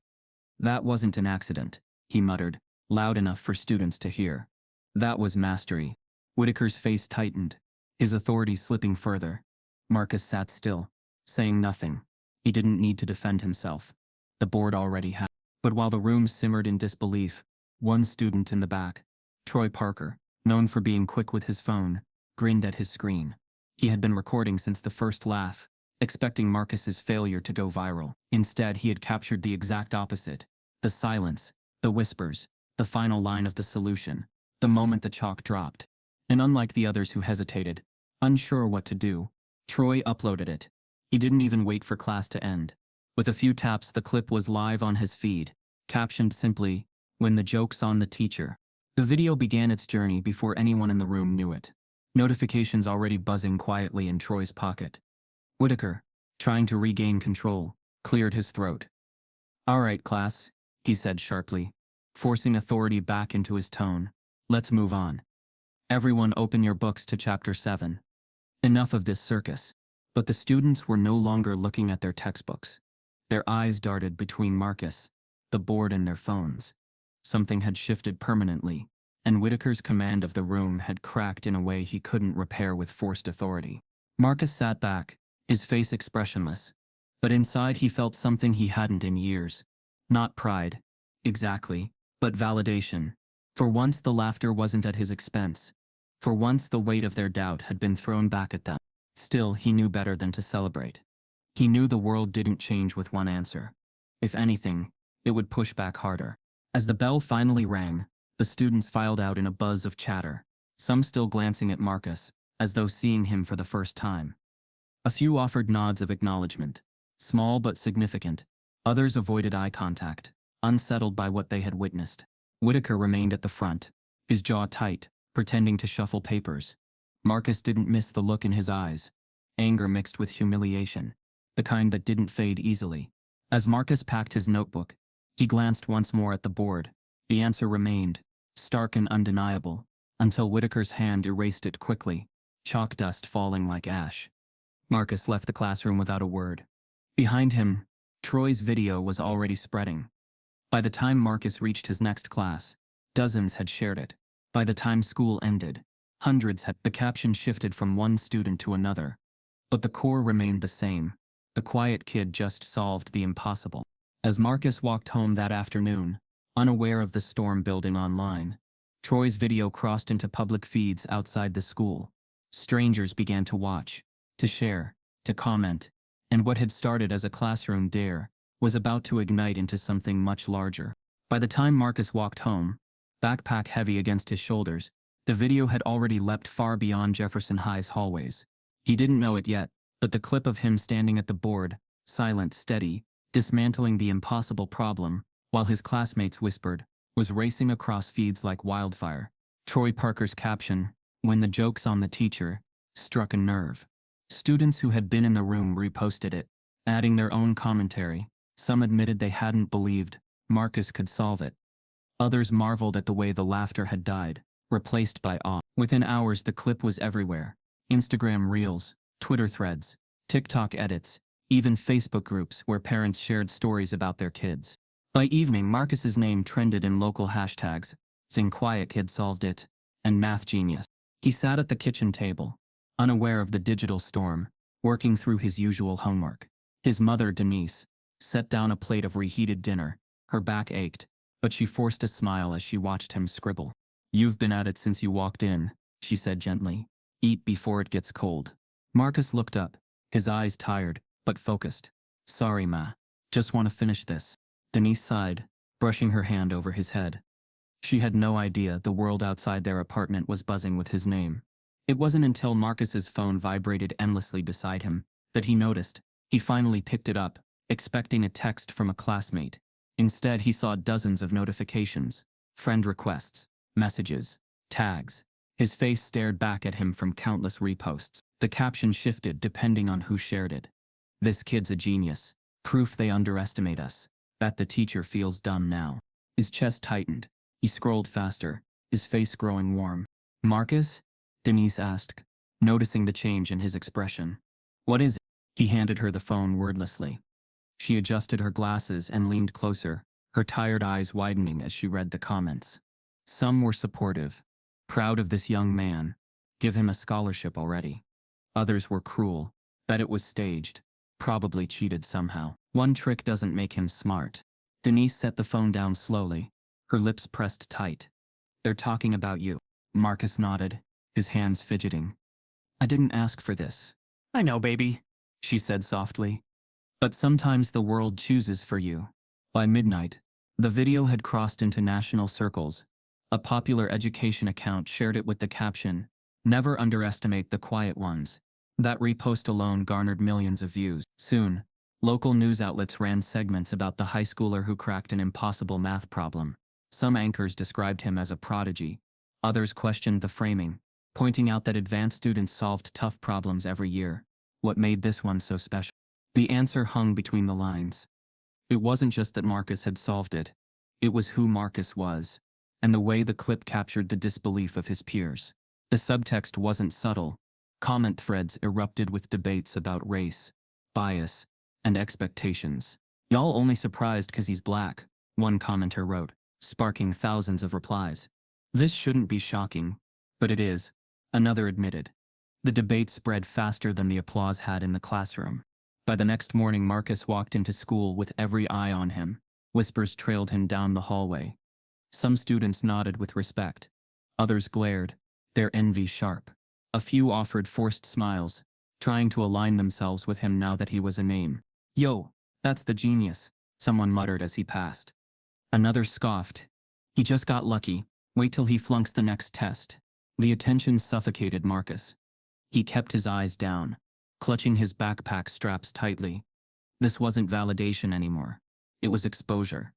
That wasn't an accident, he muttered, loud enough for students to hear. That was mastery. Whitaker's face tightened, his authority slipping further. Marcus sat still, saying nothing. He didn't need to defend himself. The board already had. But while the room simmered in disbelief, one student in the back, Troy Parker, known for being quick with his phone, grinned at his screen. He had been recording since the first laugh, expecting Marcus's failure to go viral. Instead, he had captured the exact opposite. The silence, the whispers, the final line of the solution, the moment the chalk dropped. And unlike the others who hesitated, unsure what to do, Troy uploaded it. He didn't even wait for class to end. With a few taps, the clip was live on his feed, captioned simply, "When the joke's on the teacher." The video began its journey before anyone in the room knew it. Notifications already buzzing quietly in Troy's pocket. Whitaker, trying to regain control, cleared his throat. "All right, class," he said sharply, forcing authority back into his tone. "Let's move on. Everyone open your books to chapter 7. Enough of this circus." But the students were no longer looking at their textbooks. Their eyes darted between Marcus, the board, and their phones. Something had shifted permanently, and Whitaker's command of the room had cracked in a way he couldn't repair with forced authority. Marcus sat back, his face expressionless, but inside he felt something he hadn't in years. Not pride, exactly, but validation. For once the laughter wasn't at his expense. For once the weight of their doubt had been thrown back at them. Still, he knew better than to celebrate. He knew the world didn't change with one answer. If anything, it would push back harder. As the bell finally rang, the students filed out in a buzz of chatter, some still glancing at Marcus, as though seeing him for the first time. A few offered nods of acknowledgement, small but significant. Others avoided eye contact, unsettled by what they had witnessed. Whitaker remained at the front, his jaw tight, pretending to shuffle papers. Marcus didn't miss the look in his eyes, anger mixed with humiliation, the kind that didn't fade easily. As Marcus packed his notebook, he glanced once more at the board. The answer remained, stark and undeniable, until Whitaker's hand erased it quickly, chalk dust falling like ash. Marcus left the classroom without a word. Behind him, Troy's video was already spreading. By the time Marcus reached his next class, dozens had shared it. By the time school ended, hundreds had. The caption shifted from one student to another, but the core remained the same. The quiet kid just solved the impossible. As Marcus walked home that afternoon, unaware of the storm building online, Troy's video crossed into public feeds outside the school. Strangers began to watch, to share, to comment, and what had started as a classroom dare was about to ignite into something much larger. By the time Marcus walked home, backpack heavy against his shoulders, the video had already leapt far beyond Jefferson High's hallways. He didn't know it yet, But the clip of him standing at the board, silent, steady, dismantling the impossible problem, while his classmates whispered, was racing across feeds like wildfire. Troy Parker's caption, "When the joke's on the teacher," struck a nerve. Students who had been in the room reposted it, adding their own commentary. Some admitted they hadn't believed Marcus could solve it. Others marveled at the way the laughter had died, replaced by awe. Within hours, the clip was everywhere. Instagram Reels, Twitter threads, TikTok edits, even Facebook groups where parents shared stories about their kids. By evening, Marcus's name trended in local hashtags, saying "Quiet Kid Solved It" and "Math Genius." He sat at the kitchen table, unaware of the digital storm, working through his usual homework. His mother, Denise, set down a plate of reheated dinner. Her back ached, but she forced a smile as she watched him scribble. "You've been at it since you walked in," she said gently. "Eat before it gets cold." Marcus looked up, his eyes tired, but focused. "Sorry, Ma. Just want to finish this." Denise sighed, brushing her hand over his head. She had no idea the world outside their apartment was buzzing with his name. It wasn't until Marcus's phone vibrated endlessly beside him that he noticed. He finally picked it up, expecting a text from a classmate. Instead, he saw dozens of notifications, friend requests, messages, tags. His face stared back at him from countless reposts. The caption shifted depending on who shared it. "This kid's a genius. Proof they underestimate us. Bet the teacher feels dumb now." His chest tightened. He scrolled faster, his face growing warm. "Marcus?" Denise asked, noticing the change in his expression. "What is it?" He handed her the phone wordlessly. She adjusted her glasses and leaned closer, her tired eyes widening as she read the comments. Some were supportive, proud of this young man, give him a scholarship already. Others were cruel, bet it was staged, probably cheated somehow. One trick doesn't make him smart. Denise set the phone down slowly, her lips pressed tight. "They're talking about you." Marcus nodded, his hands fidgeting. "I didn't ask for this." "I know, baby," she said softly. "But sometimes the world chooses for you." By midnight, the video had crossed into national circles. A popular education account shared it with the caption, "Never underestimate the quiet ones." That repost alone garnered millions of views. Soon, local news outlets ran segments about the high schooler who cracked an impossible math problem. Some anchors described him as a prodigy. Others questioned the framing, pointing out that advanced students solved tough problems every year. What made this one so special? The answer hung between the lines. It wasn't just that Marcus had solved it. It was who Marcus was, and the way the clip captured the disbelief of his peers. The subtext wasn't subtle. Comment threads erupted with debates about race, bias, and expectations. "Y'all only surprised 'cause he's black," one commenter wrote, sparking thousands of replies. "This shouldn't be shocking, but it is," another admitted. The debate spread faster than the applause had in the classroom. By the next morning, Marcus walked into school with every eye on him. Whispers trailed him down the hallway. Some students nodded with respect. Others glared, their envy sharp. A few offered forced smiles, trying to align themselves with him now that he was a name. "Yo, that's the genius," someone muttered as he passed. Another scoffed. "He just got lucky. Wait till he flunks the next test." The attention suffocated Marcus. He kept his eyes down, clutching his backpack straps tightly. This wasn't validation anymore. It was exposure.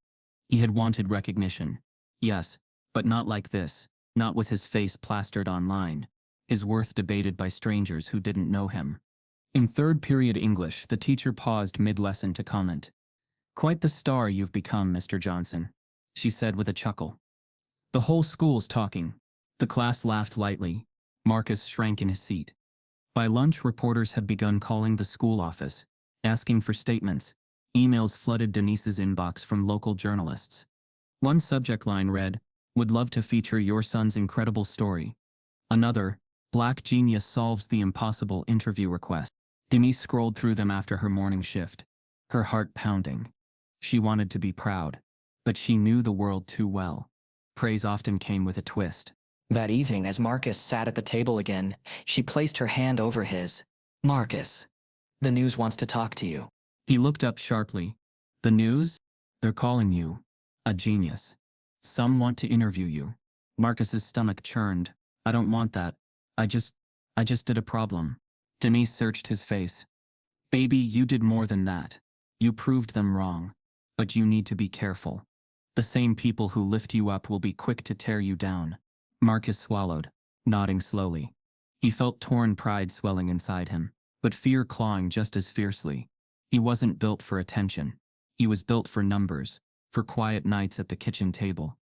He had wanted recognition. Yes, but not like this, not with his face plastered online. His worth debated by strangers who didn't know him. In third period English, the teacher paused mid-lesson to comment. "Quite the star you've become, Mr. Johnson," she said with a chuckle. "The whole school's talking." The class laughed lightly. Marcus shrank in his seat. By lunch, reporters had begun calling the school office, asking for statements. Emails flooded Denise's inbox from local journalists. One subject line read, "Would love to feature your son's incredible story." Another, "Black genius solves the impossible interview request." Denise scrolled through them after her morning shift, her heart pounding. She wanted to be proud, but she knew the world too well. Praise often came with a twist. That evening, as Marcus sat at the table again, she placed her hand over his. "Marcus, the news wants to talk to you." He looked up sharply. "The news? They're calling you a genius. Some want to interview you." Marcus's stomach churned. "I don't want that. I just did a problem." Denise searched his face. Baby, you did more than that. You proved them wrong. But you need to be careful. The same people who lift you up will be quick to tear you down. Marcus swallowed, nodding slowly. He felt torn pride swelling inside him, but fear clawing just as fiercely. He wasn't built for attention. He was built for numbers, for quiet nights at the kitchen table.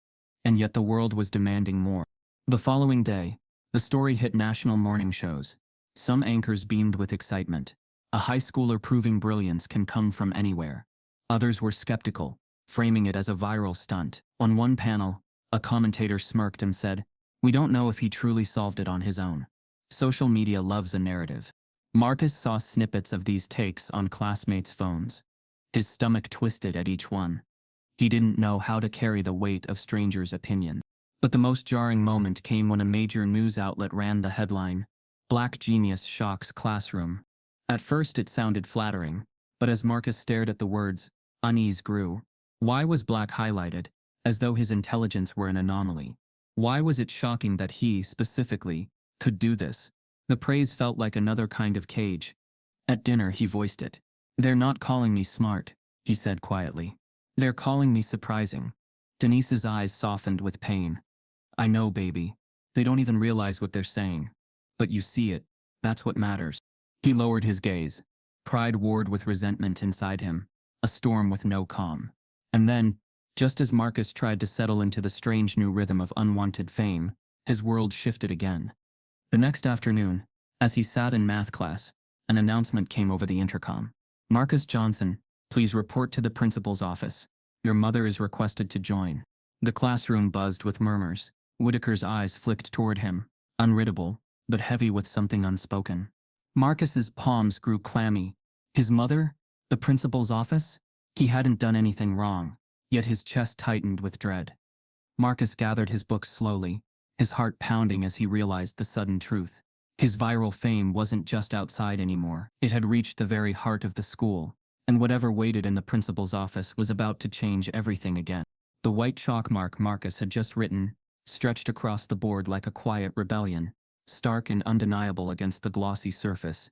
And yet the world was demanding more. The following day, the story hit national morning shows. Some anchors beamed with excitement. A high schooler proving brilliance can come from anywhere. Others were skeptical, framing it as a viral stunt. On one panel, a commentator smirked and said, "We don't know if he truly solved it on his own." Social media loves a narrative. Marcus saw snippets of these takes on classmates' phones. His stomach twisted at each one. He didn't know how to carry the weight of strangers' opinion. But the most jarring moment came when a major news outlet ran the headline, "Black Genius Shocks Classroom." At first it sounded flattering, but as Marcus stared at the words, unease grew. Why was Black highlighted, as though his intelligence were an anomaly? Why was it shocking that he, specifically, could do this? The praise felt like another kind of cage. At dinner he voiced it. "They're not calling me smart," he said quietly. "They're calling me surprising." Denise's eyes softened with pain. "I know, baby. They don't even realize what they're saying. But you see it. That's what matters." He lowered his gaze. Pride warred with resentment inside him, a storm with no calm. And then, just as Marcus tried to settle into the strange new rhythm of unwanted fame, his world shifted again. The next afternoon, as he sat in math class, an announcement came over the intercom. "Marcus Johnson, please report to the principal's office. Your mother is requested to join." The classroom buzzed with murmurs. Whitaker's eyes flicked toward him, unreadable, but heavy with something unspoken. Marcus's palms grew clammy. His mother? The principal's office? He hadn't done anything wrong, yet his chest tightened with dread. Marcus gathered his books slowly, his heart pounding as he realized the sudden truth. His viral fame wasn't just outside anymore. It had reached the very heart of the school, and whatever waited in the principal's office was about to change everything again. The white chalk mark Marcus had just written stretched across the board like a quiet rebellion, stark and undeniable against the glossy surface.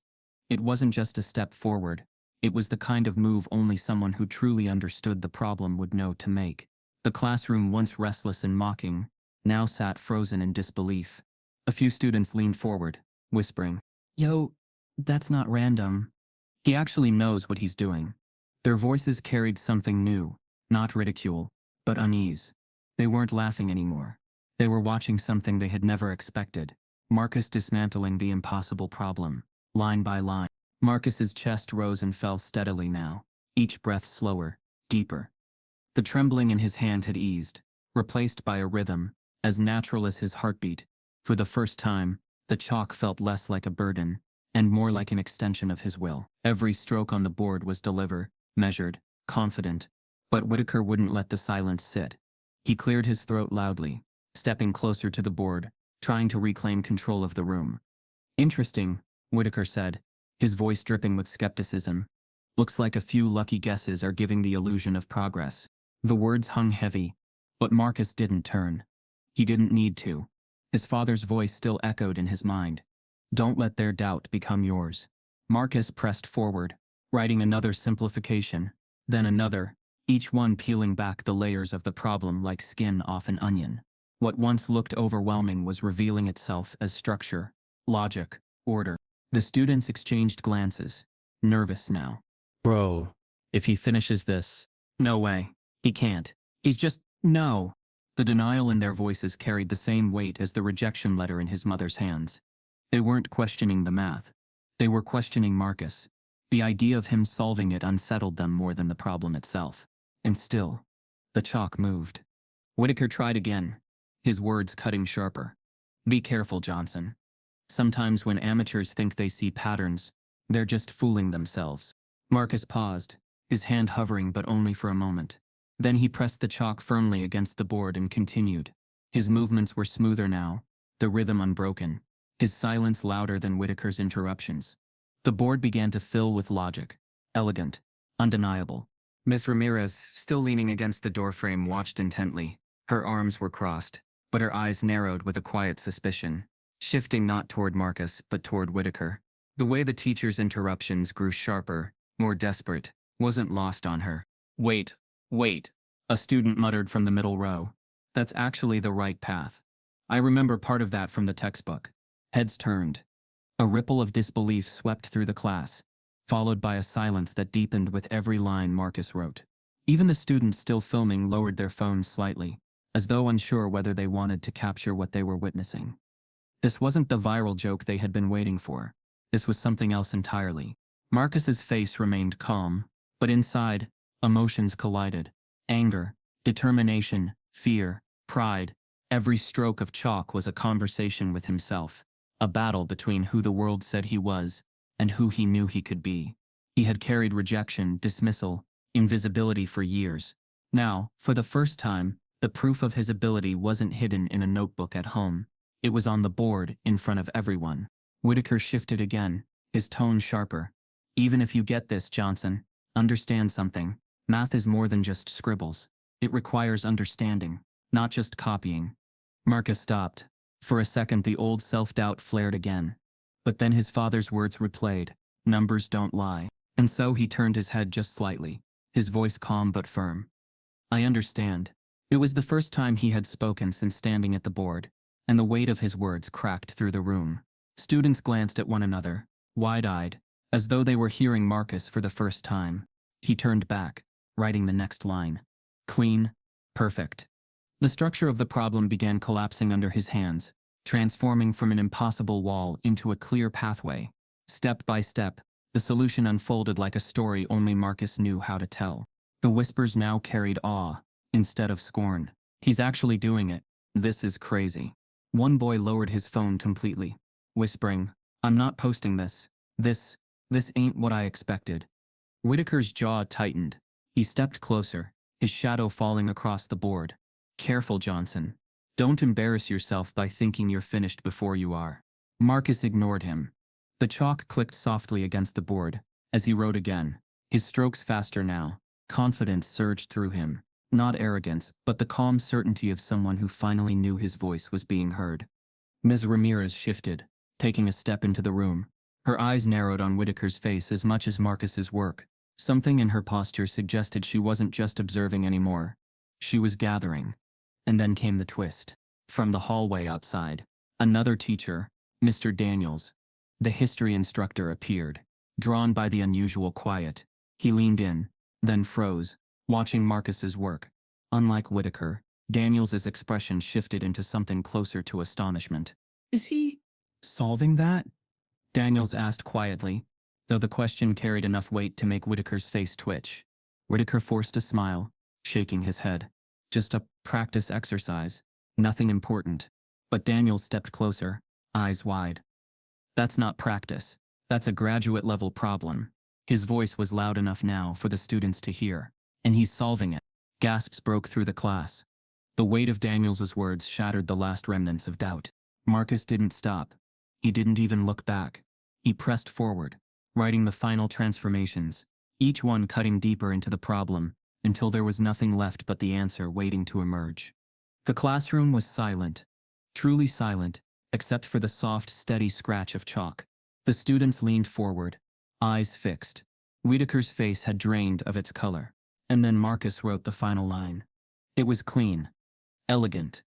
It wasn't just a step forward. It was the kind of move only someone who truly understood the problem would know to make. The classroom, once restless and mocking, now sat frozen in disbelief. A few students leaned forward, whispering, "Yo, that's not random. He actually knows what he's doing." Their voices carried something new, not ridicule, but unease. They weren't laughing anymore. They were watching something they had never expected. Marcus dismantling the impossible problem, line by line. Marcus's chest rose and fell steadily now, each breath slower, deeper. The trembling in his hand had eased, replaced by a rhythm, as natural as his heartbeat. For the first time, the chalk felt less like a burden, and more like an extension of his will. Every stroke on the board was deliberate, measured, confident. But Whitaker wouldn't let the silence sit. He cleared his throat loudly, stepping closer to the board, trying to reclaim control of the room. "Interesting," Whitaker said, his voice dripping with skepticism. "Looks like a few lucky guesses are giving the illusion of progress." The words hung heavy, but Marcus didn't turn. He didn't need to. His father's voice still echoed in his mind. "Don't let their doubt become yours." Marcus pressed forward, writing another simplification, then another, each one peeling back the layers of the problem like skin off an onion. What once looked overwhelming was revealing itself as structure, logic, order. The students exchanged glances, nervous now. "Bro, if he finishes this..." "No way. He can't. He's just... no." The denial in their voices carried the same weight as the rejection letter in his mother's hands. They weren't questioning the math. They were questioning Marcus. The idea of him solving it unsettled them more than the problem itself. And still, the chalk moved. Whitaker tried again, his words cutting sharper. "Be careful, Johnson. Sometimes when amateurs think they see patterns, they're just fooling themselves." Marcus paused, his hand hovering but only for a moment. Then he pressed the chalk firmly against the board and continued. His movements were smoother now, the rhythm unbroken, his silence louder than Whitaker's interruptions. The board began to fill with logic, elegant, undeniable. Miss Ramirez, still leaning against the doorframe, watched intently. Her arms were crossed, but her eyes narrowed with a quiet suspicion, shifting not toward Marcus but toward Whitaker. The way the teacher's interruptions grew sharper, more desperate, wasn't lost on her. Wait, wait, a student muttered from the middle row. That's actually the right path. I remember part of that from the textbook. Heads turned. A ripple of disbelief swept through the class, followed by a silence that deepened with every line Marcus wrote. Even the students still filming lowered their phones slightly, as though unsure whether they wanted to capture what they were witnessing. This wasn't the viral joke they had been waiting for. This was something else entirely. Marcus's face remained calm, but inside, emotions collided. Anger, determination, fear, pride. Every stroke of chalk was a conversation with himself, a battle between who the world said he was and who he knew he could be. He had carried rejection, dismissal, invisibility for years. Now, for the first time, the proof of his ability wasn't hidden in a notebook at home. It was on the board, in front of everyone. Whitaker shifted again, his tone sharper. Even if you get this, Johnson, understand something. Math is more than just scribbles. It requires understanding, not just copying. Marcus stopped. For a second the old self-doubt flared again. But then his father's words replayed. Numbers don't lie. And so he turned his head just slightly, his voice calm but firm. I understand. It was the first time he had spoken since standing at the board, and the weight of his words cracked through the room. Students glanced at one another, wide-eyed, as though they were hearing Marcus for the first time. He turned back, writing the next line. Clean, perfect. The structure of the problem began collapsing under his hands, transforming from an impossible wall into a clear pathway. Step by step, the solution unfolded like a story only Marcus knew how to tell. The whispers now carried awe, instead of scorn. He's actually doing it. This is crazy. One boy lowered his phone completely, whispering, I'm not posting this. This ain't what I expected. Whitaker's jaw tightened. He stepped closer, his shadow falling across the board. Careful, Johnson. Don't embarrass yourself by thinking you're finished before you are. Marcus ignored him. The chalk clicked softly against the board, as he wrote again, his strokes faster now. Confidence surged through him. Not arrogance, but the calm certainty of someone who finally knew his voice was being heard. Ms. Ramirez shifted, taking a step into the room. Her eyes narrowed on Whitaker's face as much as Marcus's work. Something in her posture suggested she wasn't just observing anymore. She was gathering. And then came the twist. From the hallway outside, another teacher, Mr. Daniels, the history instructor, appeared. Drawn by the unusual quiet, he leaned in, then froze, watching Marcus's work. Unlike Whitaker, Daniels's expression shifted into something closer to astonishment. Is he solving that? Daniels asked quietly, though the question carried enough weight to make Whitaker's face twitch. Whitaker forced a smile, shaking his head. Just a practice exercise, nothing important. But Daniels stepped closer, eyes wide. That's not practice. That's a graduate-level problem. His voice was loud enough now for the students to hear. And he's solving it. Gasps broke through the class. The weight of Daniels's words shattered the last remnants of doubt. Marcus didn't stop. He didn't even look back. He pressed forward, writing the final transformations, each one cutting deeper into the problem, until there was nothing left but the answer waiting to emerge. The classroom was silent, truly silent, except for the soft, steady scratch of chalk. The students leaned forward, eyes fixed. Whitaker's face had drained of its color. And then Marcus wrote the final line. It was clean, elegant,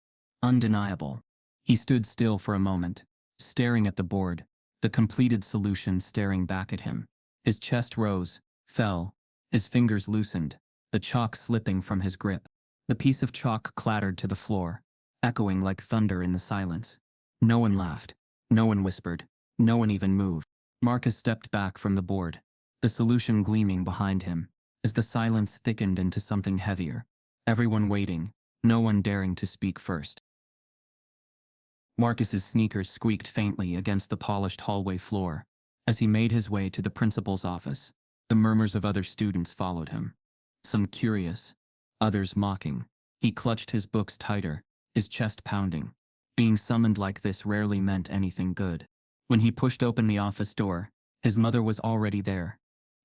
undeniable. He stood still for a moment, staring at the board, the completed solution staring back at him. His chest rose, fell, his fingers loosened, the chalk slipping from his grip. The piece of chalk clattered to the floor, echoing like thunder in the silence. No one laughed. No one whispered. No one even moved. Marcus stepped back from the board, the solution gleaming behind him, as the silence thickened into something heavier. Everyone waiting, no one daring to speak first. Marcus's sneakers squeaked faintly against the polished hallway floor. As he made his way to the principal's office, the murmurs of other students followed him. Some curious, others mocking. He clutched his books tighter, his chest pounding. Being summoned like this rarely meant anything good. When he pushed open the office door, his mother was already there.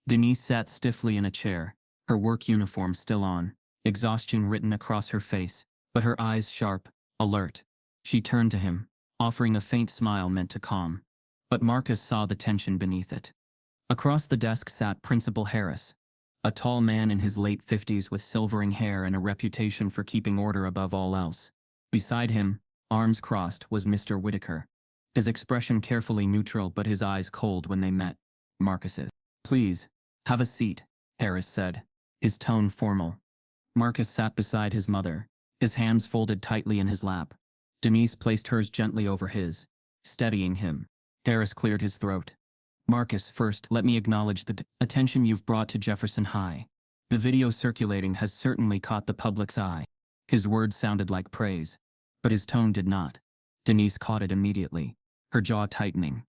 Denise sat stiffly in a chair, her work uniform still on, exhaustion written across her face, but her eyes sharp, alert. She turned to him, offering a faint smile meant to calm. But Marcus saw the tension beneath it. Across the desk sat Principal Harris, a tall man in his late 50s with silvering hair and a reputation for keeping order above all else. Beside him, arms crossed, was Mr. Whitaker, his expression carefully neutral but his eyes cold when they met Marcus's. "Please, have a seat," Harris said, his tone formal. Marcus sat beside his mother, his hands folded tightly in his lap. Denise placed hers gently over his, steadying him. Harris cleared his throat. "Marcus, first, let me acknowledge the attention you've brought to Jefferson High. The video circulating has certainly caught the public's eye." His words sounded like praise, but his tone did not. Denise caught it immediately, her jaw tightening.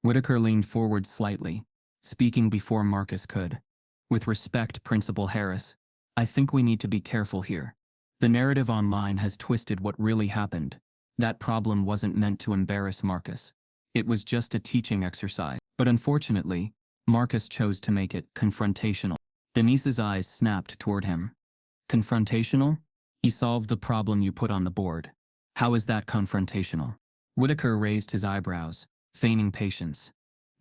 Whitaker leaned forward slightly, speaking before Marcus could. "With respect, Principal Harris, I think we need to be careful here. The narrative online has twisted what really happened. That problem wasn't meant to embarrass Marcus. It was just a teaching exercise. But unfortunately, Marcus chose to make it confrontational." Denise's eyes snapped toward him. "Confrontational? He solved the problem you put on the board. How is that confrontational?" Whitaker raised his eyebrows, feigning patience.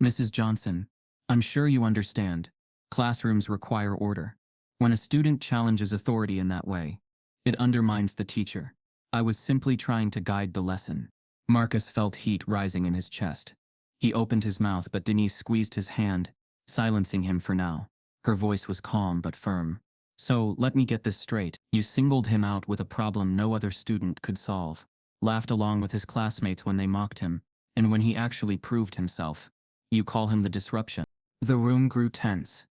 "Mrs. Johnson, I'm sure you understand. Classrooms require order. When a student challenges authority in that way, it undermines the teacher. I was simply trying to guide the lesson." Marcus felt heat rising in his chest. He opened his mouth, but Denise squeezed his hand, silencing him for now. Her voice was calm but firm. "So, let me get this straight. You singled him out with a problem no other student could solve, laughed along with his classmates when they mocked him, and when he actually proved himself, you call him the disruption." The room grew tense.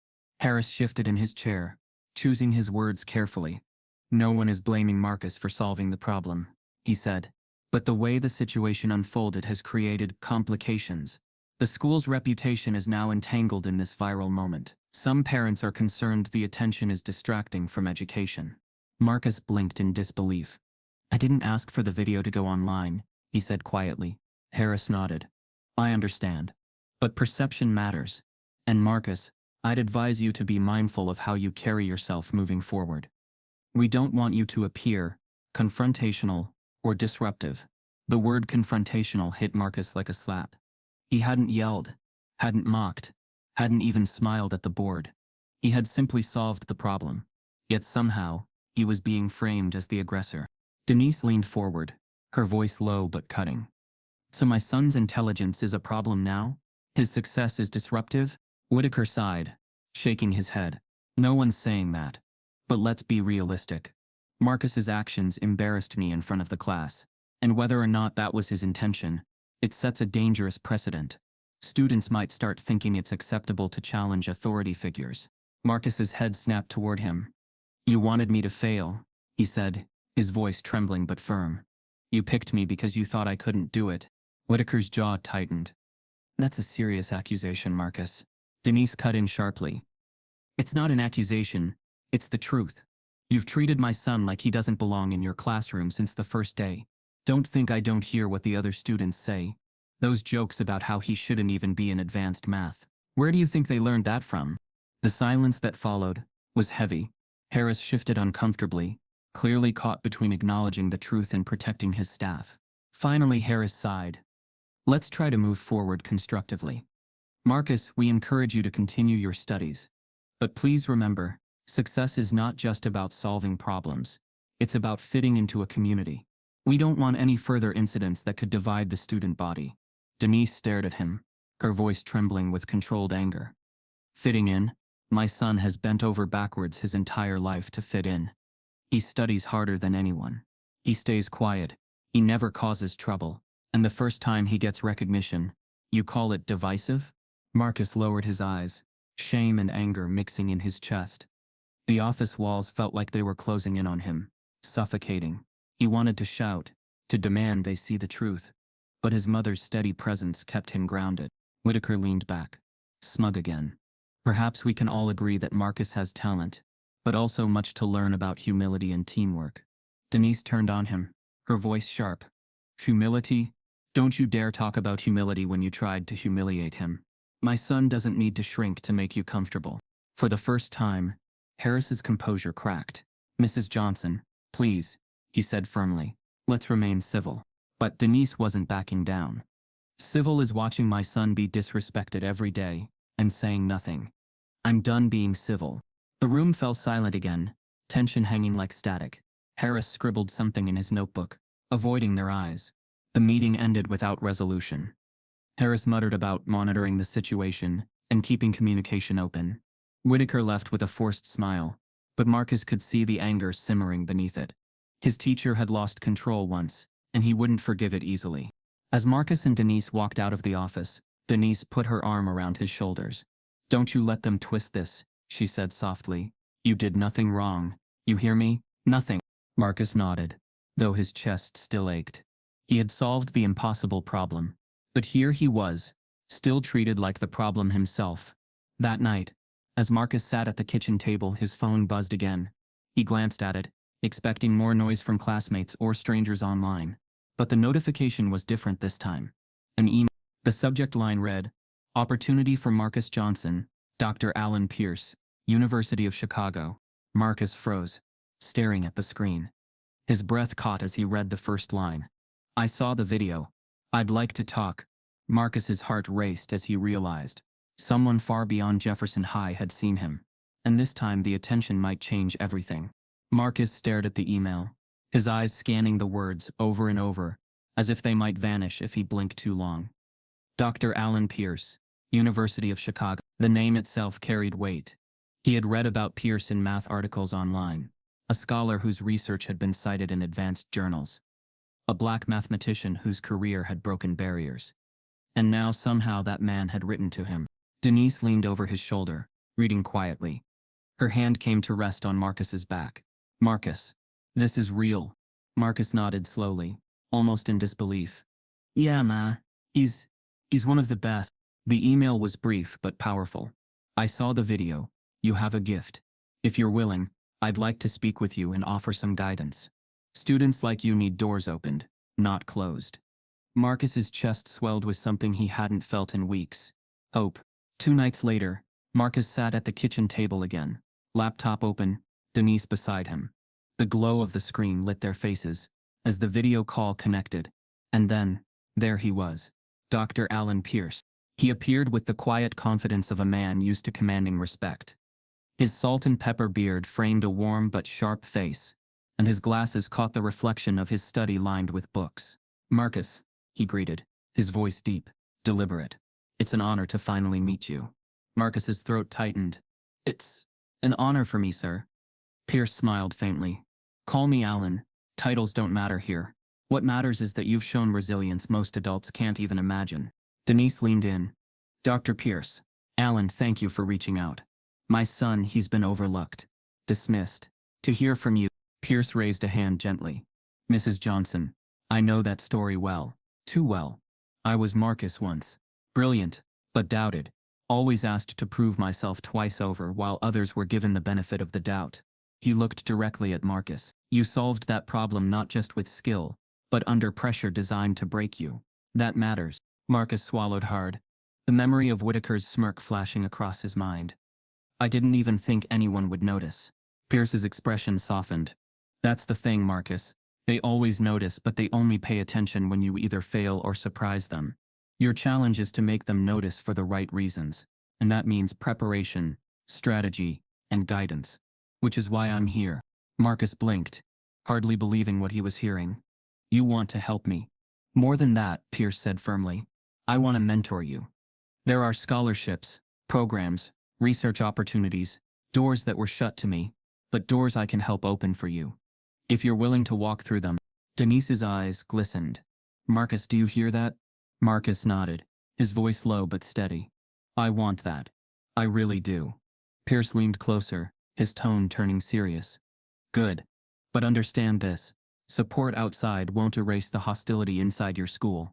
Harris shifted in his chair, choosing his words carefully. "No one is blaming Marcus for solving the problem," he said. "But the way the situation unfolded has created complications. The school's reputation is now entangled in this viral moment. Some parents are concerned the attention is distracting from education." Marcus blinked in disbelief. "I didn't ask for the video to go online," he said quietly. Harris nodded. "I understand. But perception matters. And Marcus, I'd advise you to be mindful of how you carry yourself moving forward. We don't want you to appear confrontational or disruptive." The word confrontational hit Marcus like a slap. He hadn't yelled, hadn't mocked, hadn't even smiled at the board. He had simply solved the problem. Yet somehow, he was being framed as the aggressor. Denise leaned forward, her voice low but cutting. "So my son's intelligence is a problem now? His success is disruptive?" Whitaker sighed, shaking his head. "No one's saying that. But let's be realistic. Marcus's actions embarrassed me in front of the class, and whether or not that was his intention, it sets a dangerous precedent. Students might start thinking it's acceptable to challenge authority figures." Marcus's head snapped toward him. "You wanted me to fail," he said, his voice trembling but firm. "You picked me because you thought I couldn't do it." Whitaker's jaw tightened. "That's a serious accusation, Marcus." Denise cut in sharply. "It's not an accusation, it's the truth. You've treated my son like he doesn't belong in your classroom since the first day. Don't think I don't hear what the other students say. Those jokes about how he shouldn't even be in advanced math. Where do you think they learned that from?" The silence that followed was heavy. Harris shifted uncomfortably, clearly caught between acknowledging the truth and protecting his staff. Finally, Harris sighed. "Let's try to move forward constructively. Marcus, we encourage you to continue your studies. But please remember, success is not just about solving problems. It's about fitting into a community. We don't want any further incidents that could divide the student body." Denise stared at him, her voice trembling with controlled anger. "Fitting in? My son has bent over backwards his entire life to fit in. He studies harder than anyone. He stays quiet. He never causes trouble. And the first time he gets recognition, you call it divisive?" Marcus lowered his eyes, shame and anger mixing in his chest. The office walls felt like they were closing in on him, suffocating. He wanted to shout, to demand they see the truth. But his mother's steady presence kept him grounded. Whitaker leaned back, smug again. "Perhaps we can all agree that Marcus has talent, but also much to learn about humility and teamwork." Denise turned on him, her voice sharp. "Humility? Don't you dare talk about humility when you tried to humiliate him. My son doesn't need to shrink to make you comfortable." For the first time, Harris's composure cracked. "Mrs. Johnson, please," he said firmly. "Let's remain civil." But Denise wasn't backing down. Civil is watching my son be disrespected every day and saying nothing. I'm done being civil. The room fell silent again, tension hanging like static. Harris scribbled something in his notebook, avoiding their eyes. The meeting ended without resolution. Harris muttered about monitoring the situation and keeping communication open. Whitaker left with a forced smile, but Marcus could see the anger simmering beneath it. His teacher had lost control once, and he wouldn't forgive it easily. As Marcus and Denise walked out of the office, Denise put her arm around his shoulders. "Don't you let them twist this," she said softly. "You did nothing wrong. You hear me? Nothing." Marcus nodded, though his chest still ached. He had solved the impossible problem. But here he was, still treated like the problem himself. That night, as Marcus sat at the kitchen table, his phone buzzed again. He glanced at it, expecting more noise from classmates or strangers online. But the notification was different this time. An email. The subject line read, "Opportunity for Marcus Johnson, Dr. Alan Pierce, University of Chicago." Marcus froze, staring at the screen. His breath caught as he read the first line. "I saw the video. I'd like to talk." Marcus's heart raced as he realized someone far beyond Jefferson High had seen him, and this time the attention might change everything. Marcus stared at the email, his eyes scanning the words over and over, as if they might vanish if he blinked too long. Dr. Alan Pierce, University of Chicago. The name itself carried weight. He had read about Pierce in math articles online, a scholar whose research had been cited in advanced journals, a black mathematician whose career had broken barriers. And now somehow that man had written to him. Denise leaned over his shoulder, reading quietly. Her hand came to rest on Marcus's back. "Marcus, this is real." Marcus nodded slowly, almost in disbelief. "Yeah, ma. He's one of the best." The email was brief but powerful. "I saw the video. You have a gift. If you're willing, I'd like to speak with you and offer some guidance. Students like you need doors opened, not closed." Marcus's chest swelled with something he hadn't felt in weeks. Hope. 2 nights later, Marcus sat at the kitchen table again, laptop open, Denise beside him. The glow of the screen lit their faces as the video call connected. And then, there he was, Dr. Alan Pierce. He appeared with the quiet confidence of a man used to commanding respect. His salt and pepper beard framed a warm but sharp face, and his glasses caught the reflection of his study lined with books. "Marcus," he greeted, his voice deep, deliberate. "It's an honor to finally meet you." Marcus's throat tightened. "It's an honor for me, sir." Pierce smiled faintly. "Call me Alan. Titles don't matter here. What matters is that you've shown resilience most adults can't even imagine." Denise leaned in. "Dr. Pierce, Alan, thank you for reaching out. My son, he's been overlooked, dismissed. To hear from you." Pierce raised a hand gently. "Mrs. Johnson, I know that story well, too well. I was Marcus once. Brilliant, but doubted. Always asked to prove myself twice over while others were given the benefit of the doubt." He looked directly at Marcus. "You solved that problem not just with skill, but under pressure designed to break you. That matters." Marcus swallowed hard, the memory of Whitaker's smirk flashing across his mind. "I didn't even think anyone would notice." Pierce's expression softened. "That's the thing, Marcus. They always notice, but they only pay attention when you either fail or surprise them. Your challenge is to make them notice for the right reasons, and that means preparation, strategy, and guidance. Which is why I'm here." Marcus blinked, hardly believing what he was hearing. "You want to help me." "More than that," Pierce said firmly. "I want to mentor you. There are scholarships, programs, research opportunities, doors that were shut to me, but doors I can help open for you. If you're willing to walk through them." Denise's eyes glistened. "Marcus, do you hear that?" Marcus nodded, his voice low but steady. "I want that. I really do." Pierce leaned closer, his tone turning serious. "Good. But understand this. Support outside won't erase the hostility inside your school.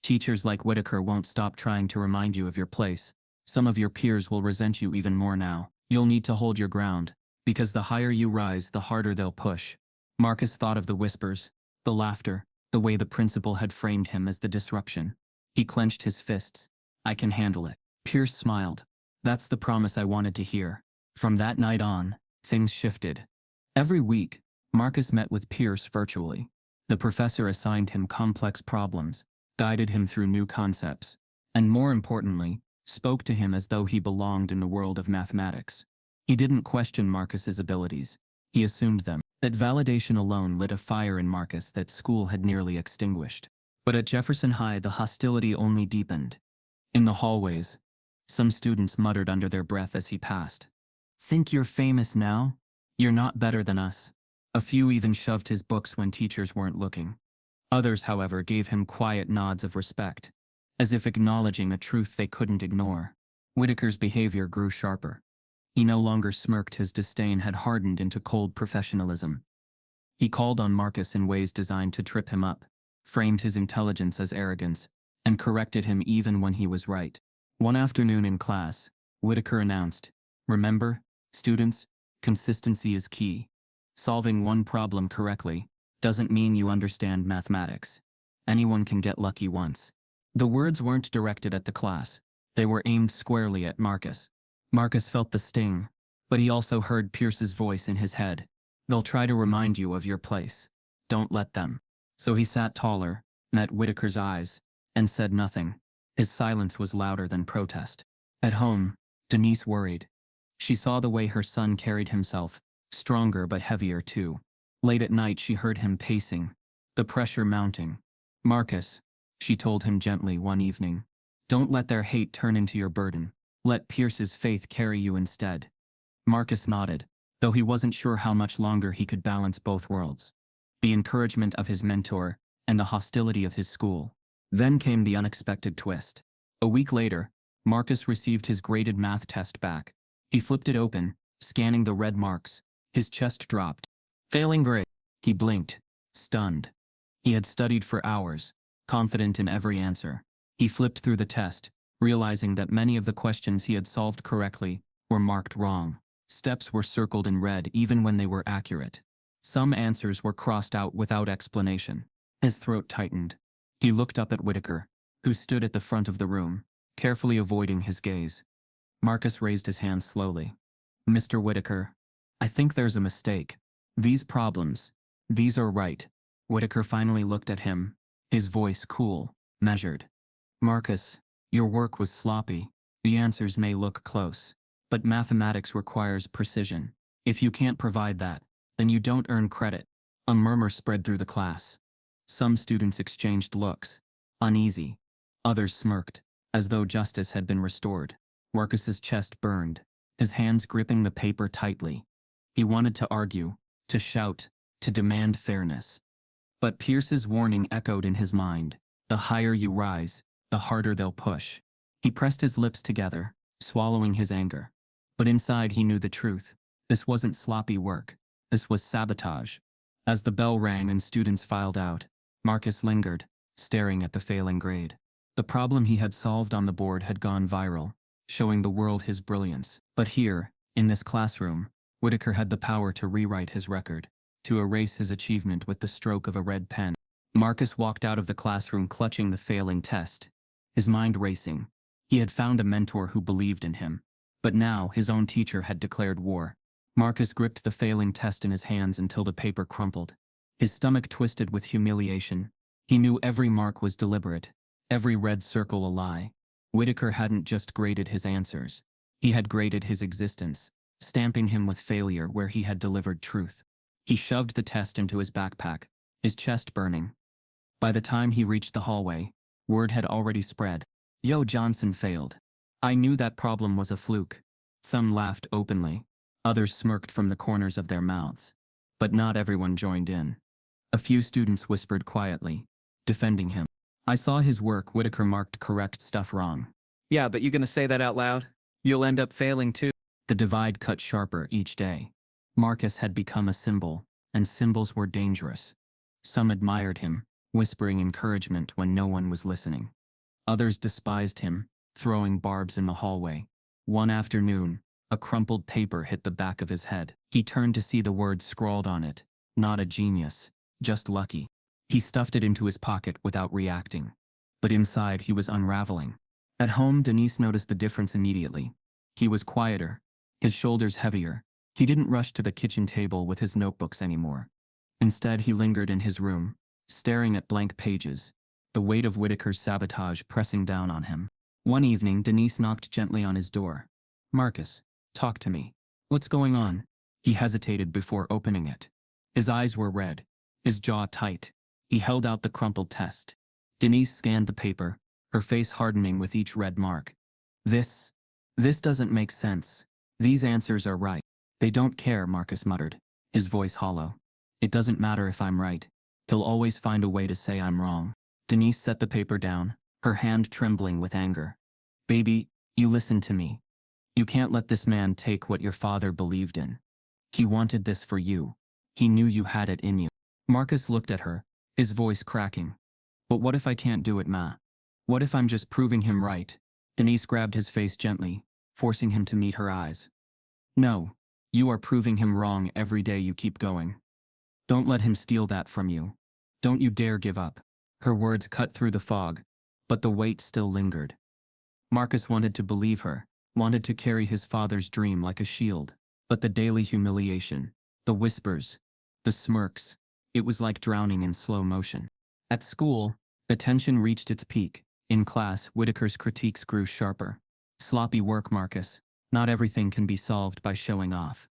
Teachers like Whitaker won't stop trying to remind you of your place. Some of your peers will resent you even more now. You'll need to hold your ground, because the higher you rise, the harder they'll push." Marcus thought of the whispers, the laughter, the way the principal had framed him as the disruption. He clenched his fists. "I can handle it." Pierce smiled. "That's the promise I wanted to hear." From that night on, things shifted. Every week, Marcus met with Pierce virtually. The professor assigned him complex problems, guided him through new concepts, and more importantly, spoke to him as though he belonged in the world of mathematics. He didn't question Marcus's abilities. He assumed them. That validation alone lit a fire in Marcus that school had nearly extinguished. But at Jefferson High, the hostility only deepened. In the hallways, some students muttered under their breath as he passed. "Think you're famous now? You're not better than us." A few even shoved his books when teachers weren't looking. Others, however, gave him quiet nods of respect, as if acknowledging a truth they couldn't ignore. Whitaker's behavior grew sharper. He no longer smirked. His disdain had hardened into cold professionalism. He called on Marcus in ways designed to trip him up, framed his intelligence as arrogance, and corrected him even when he was right. One afternoon in class, Whitaker announced, "Remember, students, consistency is key. Solving one problem correctly doesn't mean you understand mathematics. Anyone can get lucky once." The words weren't directed at the class. They were aimed squarely at Marcus. Marcus felt the sting, but he also heard Pierce's voice in his head. "They'll try to remind you of your place. Don't let them." So he sat taller, met Whitaker's eyes, and said nothing. His silence was louder than protest. At home, Denise worried. She saw the way her son carried himself, stronger but heavier too. Late at night she heard him pacing, the pressure mounting. "Marcus," she told him gently one evening, "don't let their hate turn into your burden. Let Pierce's faith carry you instead." Marcus nodded, though he wasn't sure how much longer he could balance both worlds. The encouragement of his mentor and the hostility of his school. Then came the unexpected twist. A week later, Marcus received his graded math test back. He flipped it open, scanning the red marks. His chest dropped. "Failing grade." He blinked, stunned. He had studied for hours, confident in every answer. He flipped through the test, realizing that many of the questions he had solved correctly were marked wrong. Steps were circled in red even when they were accurate. Some answers were crossed out without explanation. His throat tightened. He looked up at Whitaker, who stood at the front of the room, carefully avoiding his gaze. Marcus raised his hand slowly. "Mr. Whitaker, I think there's a mistake. These problems, these are right." Whitaker finally looked at him, his voice cool, measured. "Marcus, your work was sloppy. The answers may look close, but mathematics requires precision. If you can't provide that, then you don't earn credit." A murmur spread through the class. Some students exchanged looks, uneasy. Others smirked, as though justice had been restored. Marcus's chest burned, his hands gripping the paper tightly. He wanted to argue, to shout, to demand fairness. But Pierce's warning echoed in his mind. The higher you rise, the harder they'll push. He pressed his lips together, swallowing his anger. But inside he knew the truth. This wasn't sloppy work. This was sabotage. As the bell rang and students filed out, Marcus lingered, staring at the failing grade. The problem he had solved on the board had gone viral, showing the world his brilliance. But here, in this classroom, Whitaker had the power to rewrite his record, to erase his achievement with the stroke of a red pen. Marcus walked out of the classroom clutching the failing test, his mind racing. He had found a mentor who believed in him. But now his own teacher had declared war. Marcus gripped the failing test in his hands until the paper crumpled. His stomach twisted with humiliation. He knew every mark was deliberate, every red circle a lie. Whitaker hadn't just graded his answers. He had graded his existence, stamping him with failure where he had delivered truth. He shoved the test into his backpack, his chest burning. By the time he reached the hallway, word had already spread. "Yo, Johnson failed. I knew that problem was a fluke." Some laughed openly. Others smirked from the corners of their mouths. But not everyone joined in. A few students whispered quietly, defending him. "I saw his work," Whitaker marked correct stuff wrong. "Yeah, but you gonna say that out loud? You'll end up failing too." The divide cut sharper each day. Marcus had become a symbol, and symbols were dangerous. Some admired him, whispering encouragement when no one was listening. Others despised him, throwing barbs in the hallway. One afternoon, a crumpled paper hit the back of his head. He turned to see the words scrawled on it. Not a genius, just lucky. He stuffed it into his pocket without reacting. But inside he was unraveling. At home, Denise noticed the difference immediately. He was quieter, his shoulders heavier. He didn't rush to the kitchen table with his notebooks anymore. Instead, he lingered in his room, staring at blank pages. the weight of Whitaker's sabotage pressing down on him. One evening, Denise knocked gently on his door. "Marcus, talk to me. What's going on?" He hesitated before opening it. His eyes were red, his jaw tight. He held out the crumpled test. Denise scanned the paper, her face hardening with each red mark. This doesn't make sense. These answers are right. "They don't care," Marcus muttered, his voice hollow. "It doesn't matter if I'm right. He'll always find a way to say I'm wrong." Denise set the paper down, her hand trembling with anger. "Baby, you listen to me. You can't let this man take what your father believed in. He wanted this for you. He knew you had it in you." Marcus looked at her, his voice cracking. "But what if I can't do it, Ma? What if I'm just proving him right?" Denise grabbed his face gently, forcing him to meet her eyes. "No, you are proving him wrong every day you keep going. Don't let him steal that from you. Don't you dare give up." Her words cut through the fog, but the weight still lingered. Marcus wanted to believe her, wanted to carry his father's dream like a shield, but the daily humiliation, the whispers, the smirks, it was like drowning in slow motion. At school, the tension reached its peak. In class, Whitaker's critiques grew sharper. "Sloppy work, Marcus. Not everything can be solved by showing off.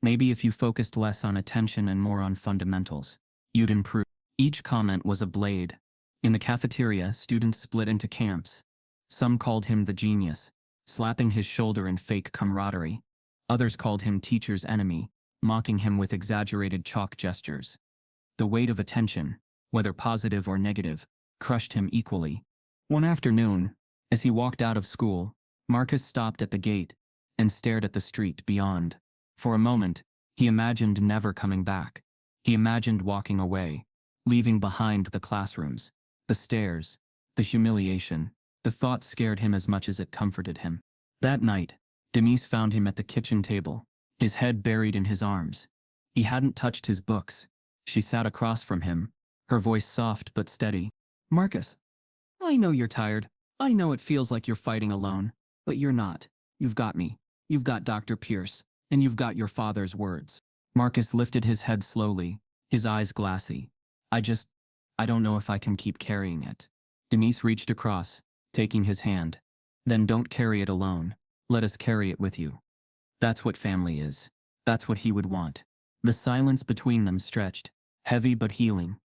Maybe if you focused less on attention and more on fundamentals, you'd improve." Each comment was a blade. In the cafeteria, students split into camps. Some called him the genius, slapping his shoulder in fake camaraderie. Others called him teacher's enemy, mocking him with exaggerated chalk gestures. The weight of attention, whether positive or negative, crushed him equally. One afternoon, as he walked out of school, Marcus stopped at the gate and stared at the street beyond. For a moment, he imagined never coming back. He imagined walking away, leaving behind the classrooms, the stairs, the humiliation. The thought scared him as much as it comforted him. That night, Denise found him at the kitchen table, his head buried in his arms. He hadn't touched his books. She sat across from him, her voice soft but steady. "Marcus, I know you're tired. I know it feels like you're fighting alone, but you're not. You've got me. You've got Dr. Pierce, and you've got your father's words." Marcus lifted his head slowly, his eyes glassy. I don't know if I can keep carrying it." Denise reached across, taking his hand. "Then don't carry it alone. Let us carry it with you. That's what family is. That's what he would want." The silence between them stretched, heavy but healing.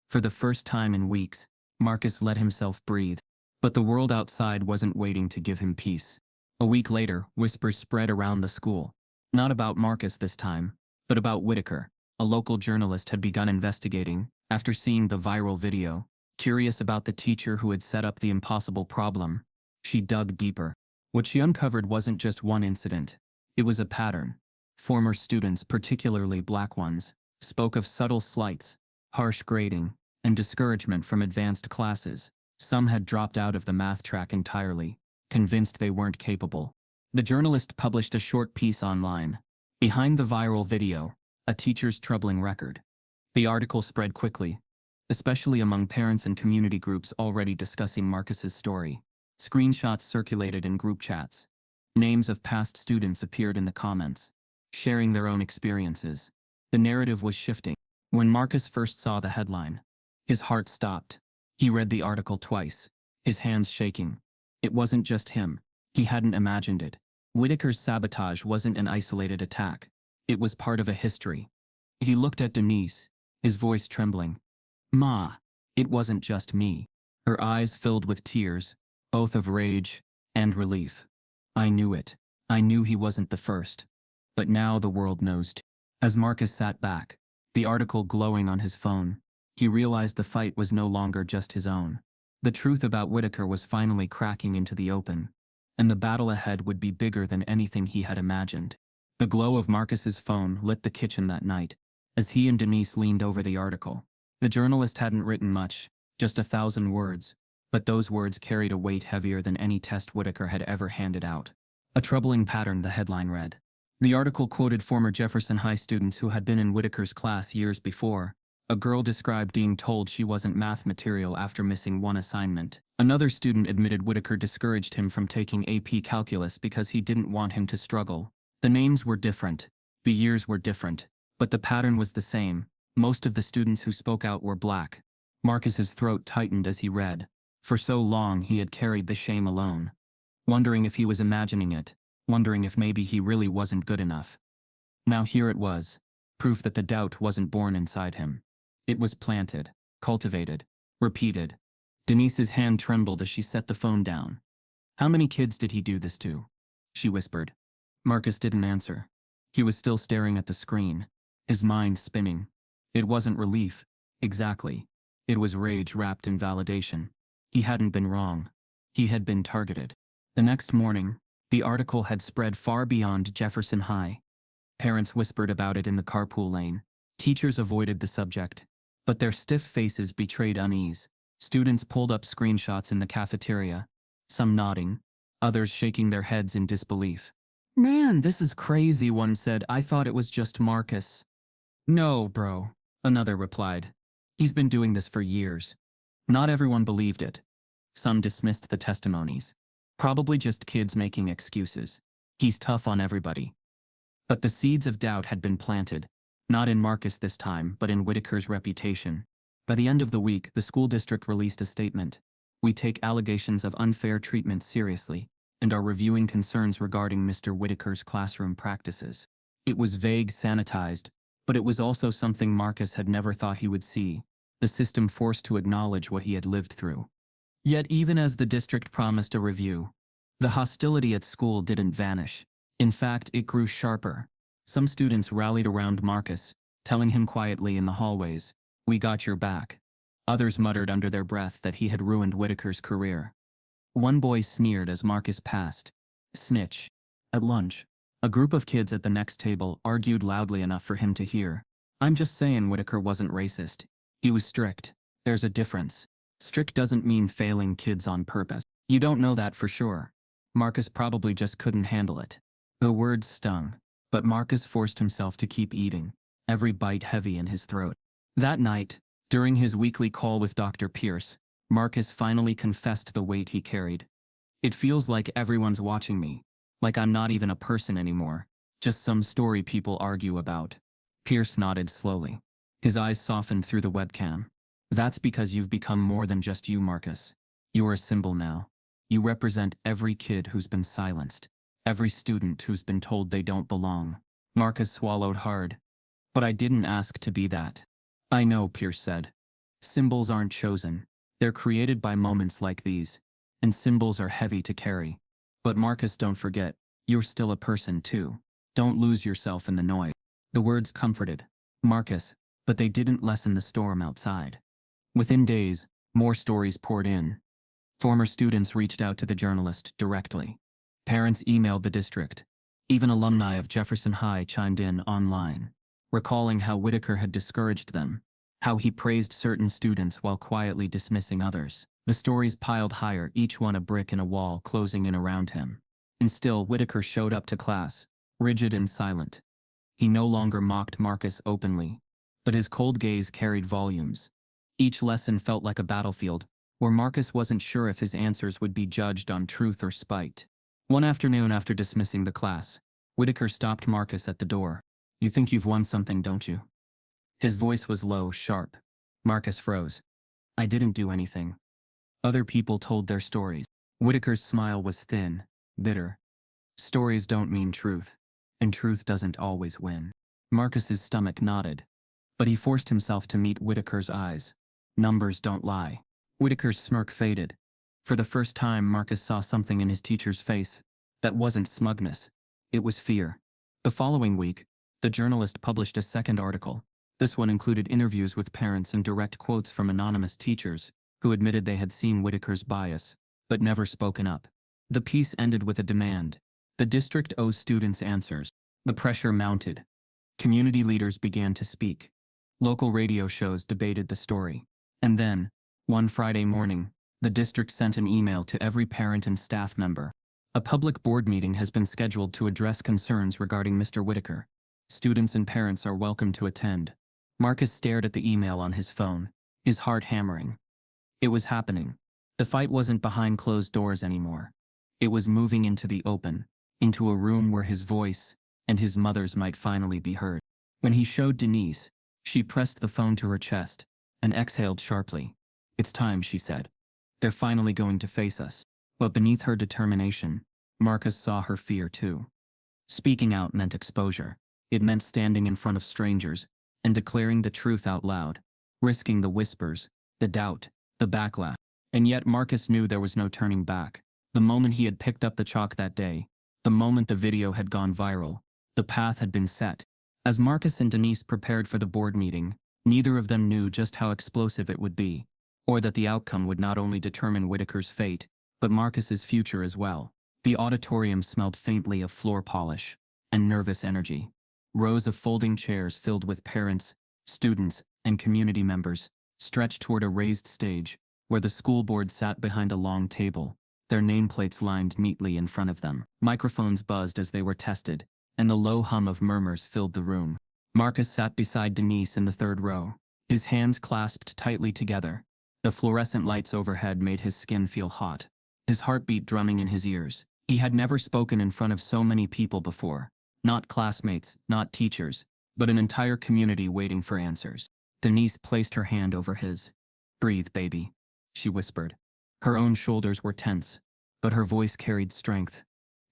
For the first time in weeks, Marcus let himself breathe. But the world outside wasn't waiting to give him peace. A week later, whispers spread around the school. Not about Marcus this time, but about Whitaker. A local journalist had begun investigating, after seeing the viral video. Curious about the teacher who had set up the impossible problem, she dug deeper. What she uncovered wasn't just one incident. It was a pattern. Former students, particularly black ones, spoke of subtle slights, harsh grading, and discouragement from advanced classes. Some had dropped out of the math track entirely, convinced they weren't capable. The journalist published a short piece online. Behind the viral video, a teacher's troubling record. The article spread quickly, especially among parents and community groups already discussing Marcus's story. Screenshots circulated in group chats. Names of past students appeared in the comments, sharing their own experiences. The narrative was shifting. When Marcus first saw the headline, his heart stopped. He read the article twice, his hands shaking. It wasn't just him. He hadn't imagined it. Whitaker's sabotage wasn't an isolated attack. It was part of a history. He looked at Denise, his voice trembling. "Ma, it wasn't just me." Her eyes filled with tears, both of rage and relief. "I knew it. I knew he wasn't the first. But now the world knows too." As Marcus sat back, the article glowing on his phone, he realized the fight was no longer just his own. The truth about Whitaker was finally cracking into the open, and the battle ahead would be bigger than anything he had imagined. The glow of Marcus's phone lit the kitchen that night, as he and Denise leaned over the article. The journalist hadn't written much, just 1,000 words, but those words carried a weight heavier than any test Whitaker had ever handed out. "A troubling pattern," the headline read. The article quoted former Jefferson High students who had been in Whitaker's class years before. A girl described being told she wasn't math material after missing one assignment. Another student admitted Whitaker discouraged him from taking AP Calculus because he didn't want him to struggle. The names were different, the years were different, but the pattern was the same. Most of the students who spoke out were black, Marcus's throat tightened as he read. For so long he had carried the shame alone. Wondering if he was imagining it, wondering if maybe he really wasn't good enough. Now here it was, proof that the doubt wasn't born inside him. It was planted, cultivated, repeated. Denise's hand trembled as she set the phone down. How many kids did he do this to? She whispered. Marcus didn't answer. He was still staring at the screen, his mind spinning. It wasn't relief, exactly. It was rage wrapped in validation. He hadn't been wrong. He had been targeted. The next morning, the article had spread far beyond Jefferson High. Parents whispered about it in the carpool lane. Teachers avoided the subject, but their stiff faces betrayed unease. Students pulled up screenshots in the cafeteria, some nodding, others shaking their heads in disbelief. "Man, this is crazy," one said. "I thought it was just Marcus." "No, bro," another replied. "He's been doing this for years." Not everyone believed it. Some dismissed the testimonies. Probably just kids making excuses. He's tough on everybody. But the seeds of doubt had been planted, not in Marcus this time, but in Whitaker's reputation. By the end of the week, the school district released a statement. "We take allegations of unfair treatment seriously and are reviewing concerns regarding Mr. Whitaker's classroom practices." It was vague, sanitized, but it was also something Marcus had never thought he would see, the system forced to acknowledge what he had lived through. Yet even as the district promised a review, the hostility at school didn't vanish. In fact, it grew sharper. Some students rallied around Marcus, telling him quietly in the hallways, "We got your back." Others muttered under their breath that he had ruined Whitaker's career. One boy sneered as Marcus passed. "Snitch." At lunch, a group of kids at the next table argued loudly enough for him to hear. "I'm just saying Whitaker wasn't racist. He was strict. There's a difference. Strict doesn't mean failing kids on purpose. You don't know that for sure." Marcus probably just couldn't handle it. The words stung, but Marcus forced himself to keep eating, every bite heavy in his throat. That night, during his weekly call with Dr. Pierce, Marcus finally confessed the weight he carried. "It feels like everyone's watching me, like I'm not even a person anymore, just some story people argue about." Pierce nodded slowly. His eyes softened through the webcam. "That's because you've become more than just you, Marcus. You're a symbol now. You represent every kid who's been silenced, every student who's been told they don't belong." Marcus swallowed hard. "But I didn't ask to be that." "I know," Pierce said. "Symbols aren't chosen. They're created by moments like these, and symbols are heavy to carry. But Marcus, don't forget, you're still a person too. Don't lose yourself in the noise." The words comforted Marcus, but they didn't lessen the storm outside. Within days, more stories poured in. Former students reached out to the journalist directly. Parents emailed the district. Even alumni of Jefferson High chimed in online, recalling how Whitaker had discouraged them, how he praised certain students while quietly dismissing others. The stories piled higher, each one a brick in a wall closing in around him. And still, Whitaker showed up to class, rigid and silent. He no longer mocked Marcus openly, but his cold gaze carried volumes. Each lesson felt like a battlefield, where Marcus wasn't sure if his answers would be judged on truth or spite. One afternoon after dismissing the class, Whitaker stopped Marcus at the door. "You think you've won something, don't you?" His voice was low, sharp. Marcus froze. "I didn't do anything. Other people told their stories." Whitaker's smile was thin, bitter. "Stories don't mean truth, and truth doesn't always win." Marcus's stomach knotted, but he forced himself to meet Whitaker's eyes. "Numbers don't lie." Whitaker's smirk faded. For the first time, Marcus saw something in his teacher's face that wasn't smugness. It was fear. The following week, the journalist published a second article. This one included interviews with parents and direct quotes from anonymous teachers who admitted they had seen Whitaker's bias, but never spoken up. The piece ended with a demand. The district owes students answers. The pressure mounted. Community leaders began to speak. Local radio shows debated the story. And then, one Friday morning, the district sent an email to every parent and staff member. "A public board meeting has been scheduled to address concerns regarding Mr. Whitaker. Students and parents are welcome to attend." Marcus stared at the email on his phone, his heart hammering. It was happening. The fight wasn't behind closed doors anymore. It was moving into the open, into a room where his voice and his mother's might finally be heard. When he showed Denise, she pressed the phone to her chest, and exhaled sharply. "It's time," she said. "They're finally going to face us." But beneath her determination, Marcus saw her fear too. Speaking out meant exposure. It meant standing in front of strangers and declaring the truth out loud, risking the whispers, the doubt, the backlash. And yet Marcus knew there was no turning back. The moment he had picked up the chalk that day, the moment the video had gone viral, the path had been set. As Marcus and Denise prepared for the board meeting, neither of them knew just how explosive it would be, or that the outcome would not only determine Whitaker's fate, but Marcus's future as well. The auditorium smelled faintly of floor polish and nervous energy. Rows of folding chairs filled with parents, students, and community members stretched toward a raised stage where the school board sat behind a long table, their nameplates lined neatly in front of them. Microphones buzzed as they were tested, and the low hum of murmurs filled the room. Marcus sat beside Denise in the third row, his hands clasped tightly together. The fluorescent lights overhead made his skin feel hot, his heartbeat drumming in his ears. He had never spoken in front of so many people before. Not classmates, not teachers, but an entire community waiting for answers. Denise placed her hand over his. "Breathe, baby," she whispered. Her own shoulders were tense, but her voice carried strength.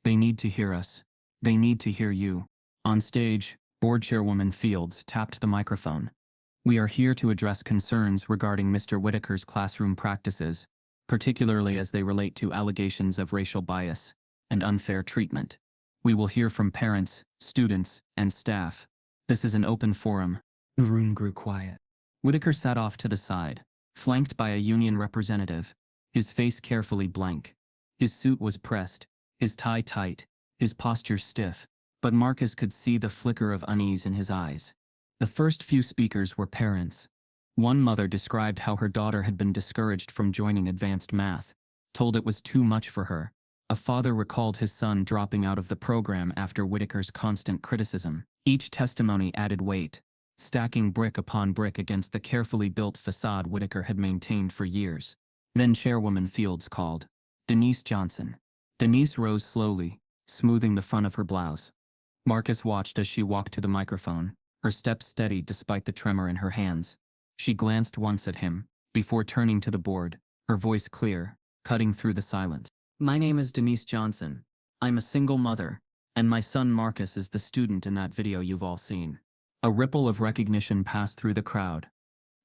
"They need to hear us. They need to hear you." On stage, board chairwoman Fields tapped the microphone. "We are here to address concerns regarding Mr. Whitaker's classroom practices, particularly as they relate to allegations of racial bias and unfair treatment. We will hear from parents, students, and staff. This is an open forum." The room grew quiet. Whitaker sat off to the side, flanked by a union representative, his face carefully blank. His suit was pressed, his tie tight, his posture stiff, but Marcus could see the flicker of unease in his eyes. The first few speakers were parents. One mother described how her daughter had been discouraged from joining advanced math, told it was too much for her. A father recalled his son dropping out of the program after Whitaker's constant criticism. Each testimony added weight, stacking brick upon brick against the carefully built facade Whitaker had maintained for years. Then Chairwoman Fields called, "Denise Johnson." Denise rose slowly, smoothing the front of her blouse. Marcus watched as she walked to the microphone, her steps steady despite the tremor in her hands. She glanced once at him, before turning to the board, her voice clear, cutting through the silence. "My name is Denise Johnson. I'm a single mother, and my son Marcus is the student in that video you've all seen." A ripple of recognition passed through the crowd.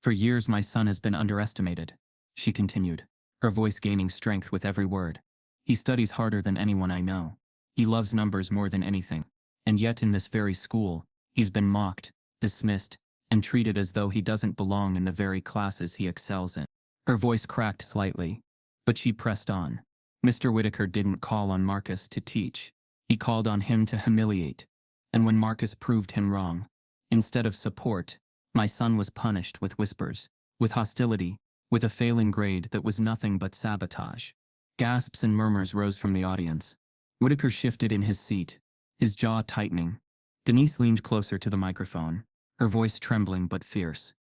"For years my son has been underestimated," she continued, her voice gaining strength with every word. "He studies harder than anyone I know. He loves numbers more than anything. And yet in this very school, he's been mocked, dismissed, and treated as though he doesn't belong in the very classes he excels in." Her voice cracked slightly, but she pressed on. Mr. Whitaker didn't call on Marcus to teach. He called on him to humiliate. And when Marcus proved him wrong, instead of support, my son was punished with whispers, with hostility, with a failing grade that was nothing but sabotage. Gasps and murmurs rose from the audience. Whitaker shifted in his seat, his jaw tightening. Denise leaned closer to the microphone, her voice trembling but fierce.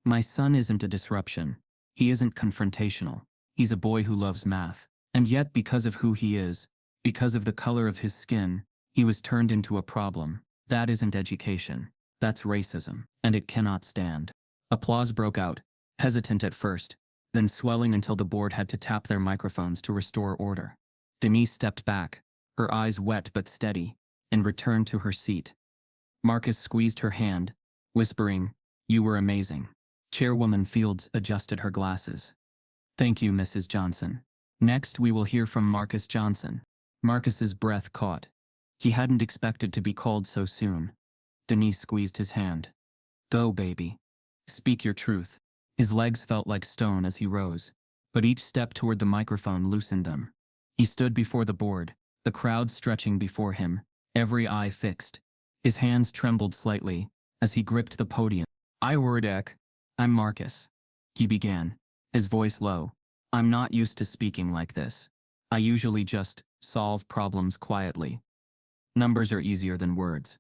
"My son isn't a disruption. He isn't confrontational. He's a boy who loves math. And yet because of who he is, because of the color of his skin, he was turned into a problem. That isn't education. That's racism. And it cannot stand." Applause broke out, hesitant at first, then swelling until the board had to tap their microphones to restore order. Denise stepped back, her eyes wet but steady, and returned to her seat. Marcus squeezed her hand, whispering, "You were amazing." Chairwoman Fields adjusted her glasses. "Thank you, Mrs. Johnson. Next we will hear from Marcus Johnson." Marcus's breath caught. He hadn't expected to be called so soon. Denise squeezed his hand. "Go, baby. Speak your truth." His legs felt like stone as he rose, but each step toward the microphone loosened them. He stood before the board, the crowd stretching before him, every eye fixed. His hands trembled slightly as he gripped the podium. "I'm Marcus," he began, his voice low. "I'm not used to speaking like this. I usually just solve problems quietly. Numbers are easier than words."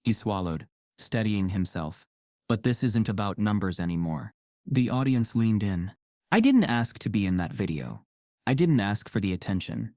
He swallowed, steadying himself. "But this isn't about numbers anymore." The audience leaned in. "I didn't ask to be in that video. I didn't ask for the attention.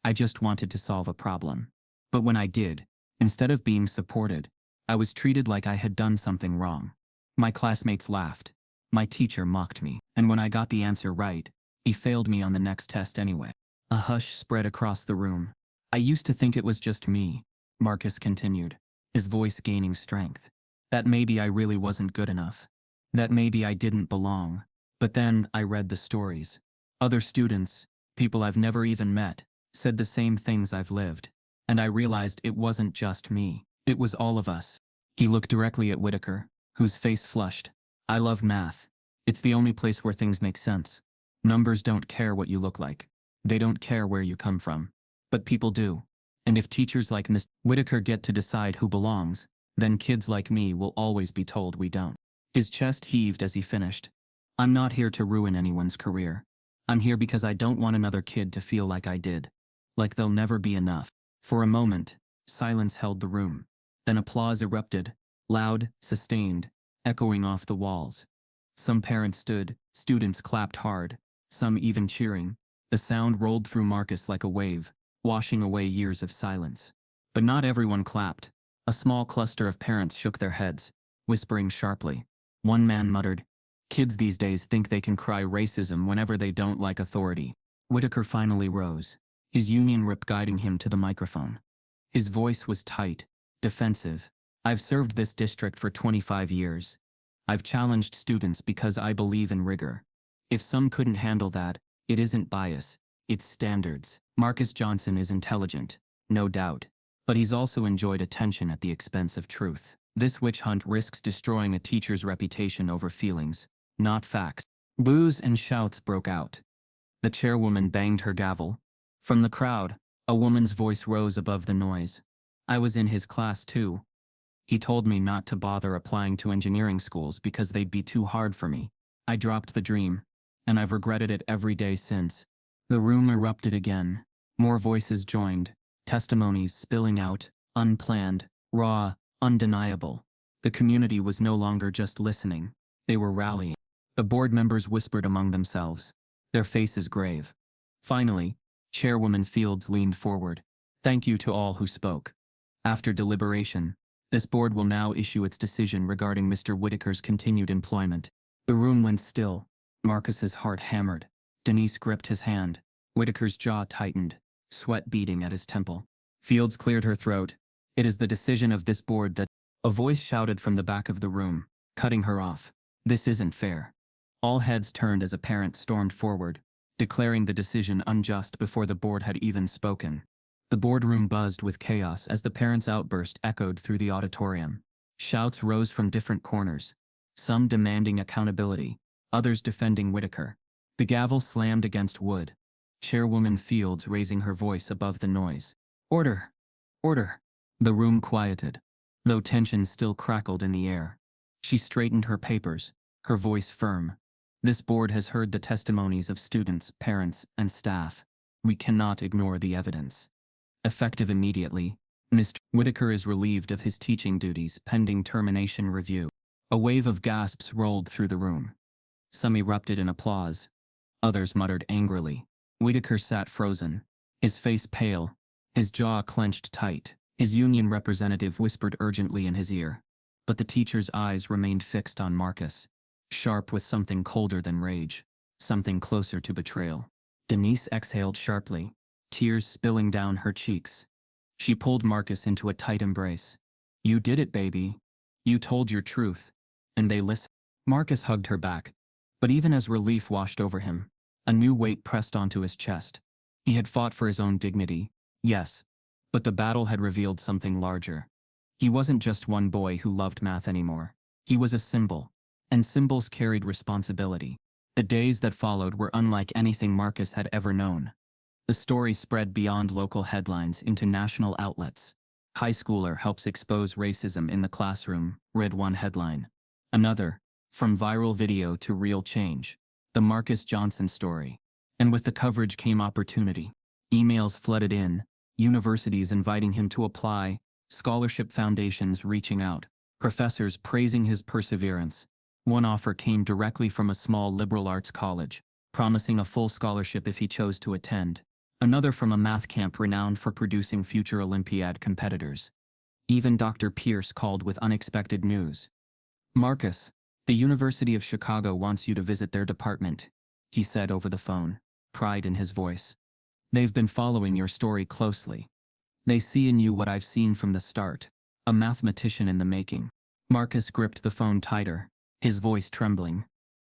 I just wanted to solve a problem. But when I did, instead of being supported, I was treated like I had done something wrong." My classmates laughed. My teacher mocked me, and when I got the answer right, he failed me on the next test anyway. A hush spread across the room. I used to think it was just me, Marcus continued, his voice gaining strength. That maybe I really wasn't good enough. That maybe I didn't belong. But then I read the stories. Other students, people I've never even met, said the same things I've lived. And I realized it wasn't just me. It was all of us. He looked directly at Whitaker, whose face flushed. I love math. It's the only place where things make sense. Numbers don't care what you look like. They don't care where you come from. But people do. And if teachers like Miss Whitaker get to decide who belongs, then kids like me will always be told we don't. His chest heaved as he finished. I'm not here to ruin anyone's career. I'm here because I don't want another kid to feel like I did. Like they'll never be enough. For a moment, silence held the room. Then applause erupted, loud, sustained, echoing off the walls. Some parents stood, students clapped hard, some even cheering. The sound rolled through Marcus like a wave, washing away years of silence. But not everyone clapped. A small cluster of parents shook their heads, whispering sharply. One man muttered, "Kids these days think they can cry racism whenever they don't like authority." Whitaker finally rose, his union rep guiding him to the microphone. His voice was tight, defensive. I've served this district for 25 years. I've challenged students because I believe in rigor. If some couldn't handle that, it isn't bias, it's standards. Marcus Johnson is intelligent, no doubt, but he's also enjoyed attention at the expense of truth. This witch hunt risks destroying a teacher's reputation over feelings, not facts. Boos and shouts broke out. The chairwoman banged her gavel. From the crowd, a woman's voice rose above the noise. I was in his class too. He told me not to bother applying to engineering schools because they'd be too hard for me. I dropped the dream, and I've regretted it every day since. The room erupted again. More voices joined, testimonies spilling out, unplanned, raw, undeniable. The community was no longer just listening, they were rallying. The board members whispered among themselves, their faces grave. Finally, Chairwoman Fields leaned forward. Thank you to all who spoke. After deliberation, this board will now issue its decision regarding Mr. Whitaker's continued employment. The room went still. Marcus's heart hammered. Denise gripped his hand. Whitaker's jaw tightened, sweat beading at his temple. Fields cleared her throat. It is the decision of this board that... A voice shouted from the back of the room, cutting her off. This isn't fair. All heads turned as a parent stormed forward, declaring the decision unjust before the board had even spoken. The boardroom buzzed with chaos as the parents' outburst echoed through the auditorium. Shouts rose from different corners, some demanding accountability, others defending Whitaker. The gavel slammed against wood, Chairwoman Fields raising her voice above the noise. Order! Order! The room quieted, though tension still crackled in the air. She straightened her papers, her voice firm. This board has heard the testimonies of students, parents, and staff. We cannot ignore the evidence. Effective immediately, Mr. Whitaker is relieved of his teaching duties pending termination review. A wave of gasps rolled through the room. Some erupted in applause. Others muttered angrily. Whitaker sat frozen, his face pale, his jaw clenched tight. His union representative whispered urgently in his ear. But the teacher's eyes remained fixed on Marcus, sharp with something colder than rage, something closer to betrayal. Denise exhaled sharply, tears spilling down her cheeks. She pulled Marcus into a tight embrace. You did it, baby. You told your truth. And they listened. Marcus hugged her back. But even as relief washed over him, a new weight pressed onto his chest. He had fought for his own dignity, yes, but the battle had revealed something larger. He wasn't just one boy who loved math anymore. He was a symbol, and symbols carried responsibility. The days that followed were unlike anything Marcus had ever known. The story spread beyond local headlines into national outlets. High schooler helps expose racism in the classroom, read one headline. Another, from viral video to real change. The Marcus Johnson story. And with the coverage came opportunity. Emails flooded in, universities inviting him to apply, scholarship foundations reaching out, professors praising his perseverance. One offer came directly from a small liberal arts college, promising a full scholarship if he chose to attend. Another from a math camp renowned for producing future Olympiad competitors. Even Dr. Pierce called with unexpected news. Marcus, The University of Chicago wants you to visit their department, he said over the phone, pride in his voice. They've been following your story closely. They see in you what I've seen from the start, a mathematician in the making. Marcus gripped the phone tighter, his voice trembling.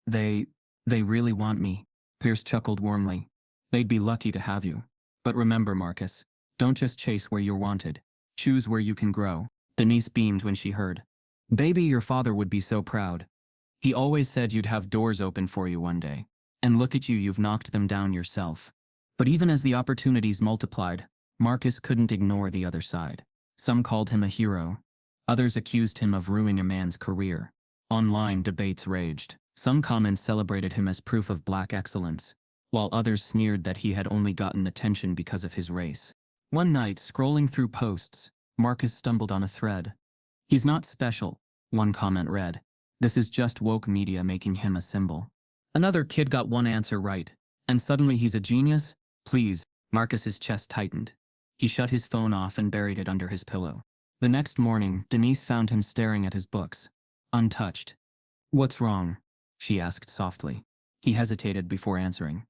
They really want me, Pierce chuckled warmly. They'd be lucky to have you. But remember, Marcus, don't just chase where you're wanted. Choose where you can grow. Denise beamed when she heard. Baby, your father would be so proud. He always said you'd have doors open for you one day. And look at you, you've knocked them down yourself. But even as the opportunities multiplied, Marcus couldn't ignore the other side. Some called him a hero. Others accused him of ruining a man's career. Online debates raged. Some comments celebrated him as proof of black excellence, while others sneered that he had only gotten attention because of his race. One night, scrolling through posts, Marcus stumbled on a thread. He's not special, one comment read. This is just woke media making him a symbol. Another kid got one answer right, and suddenly he's a genius? Please, Marcus's chest tightened. He shut his phone off and buried it under his pillow. The next morning, Denise found him staring at his books, untouched. What's wrong? She asked softly. He hesitated before answering.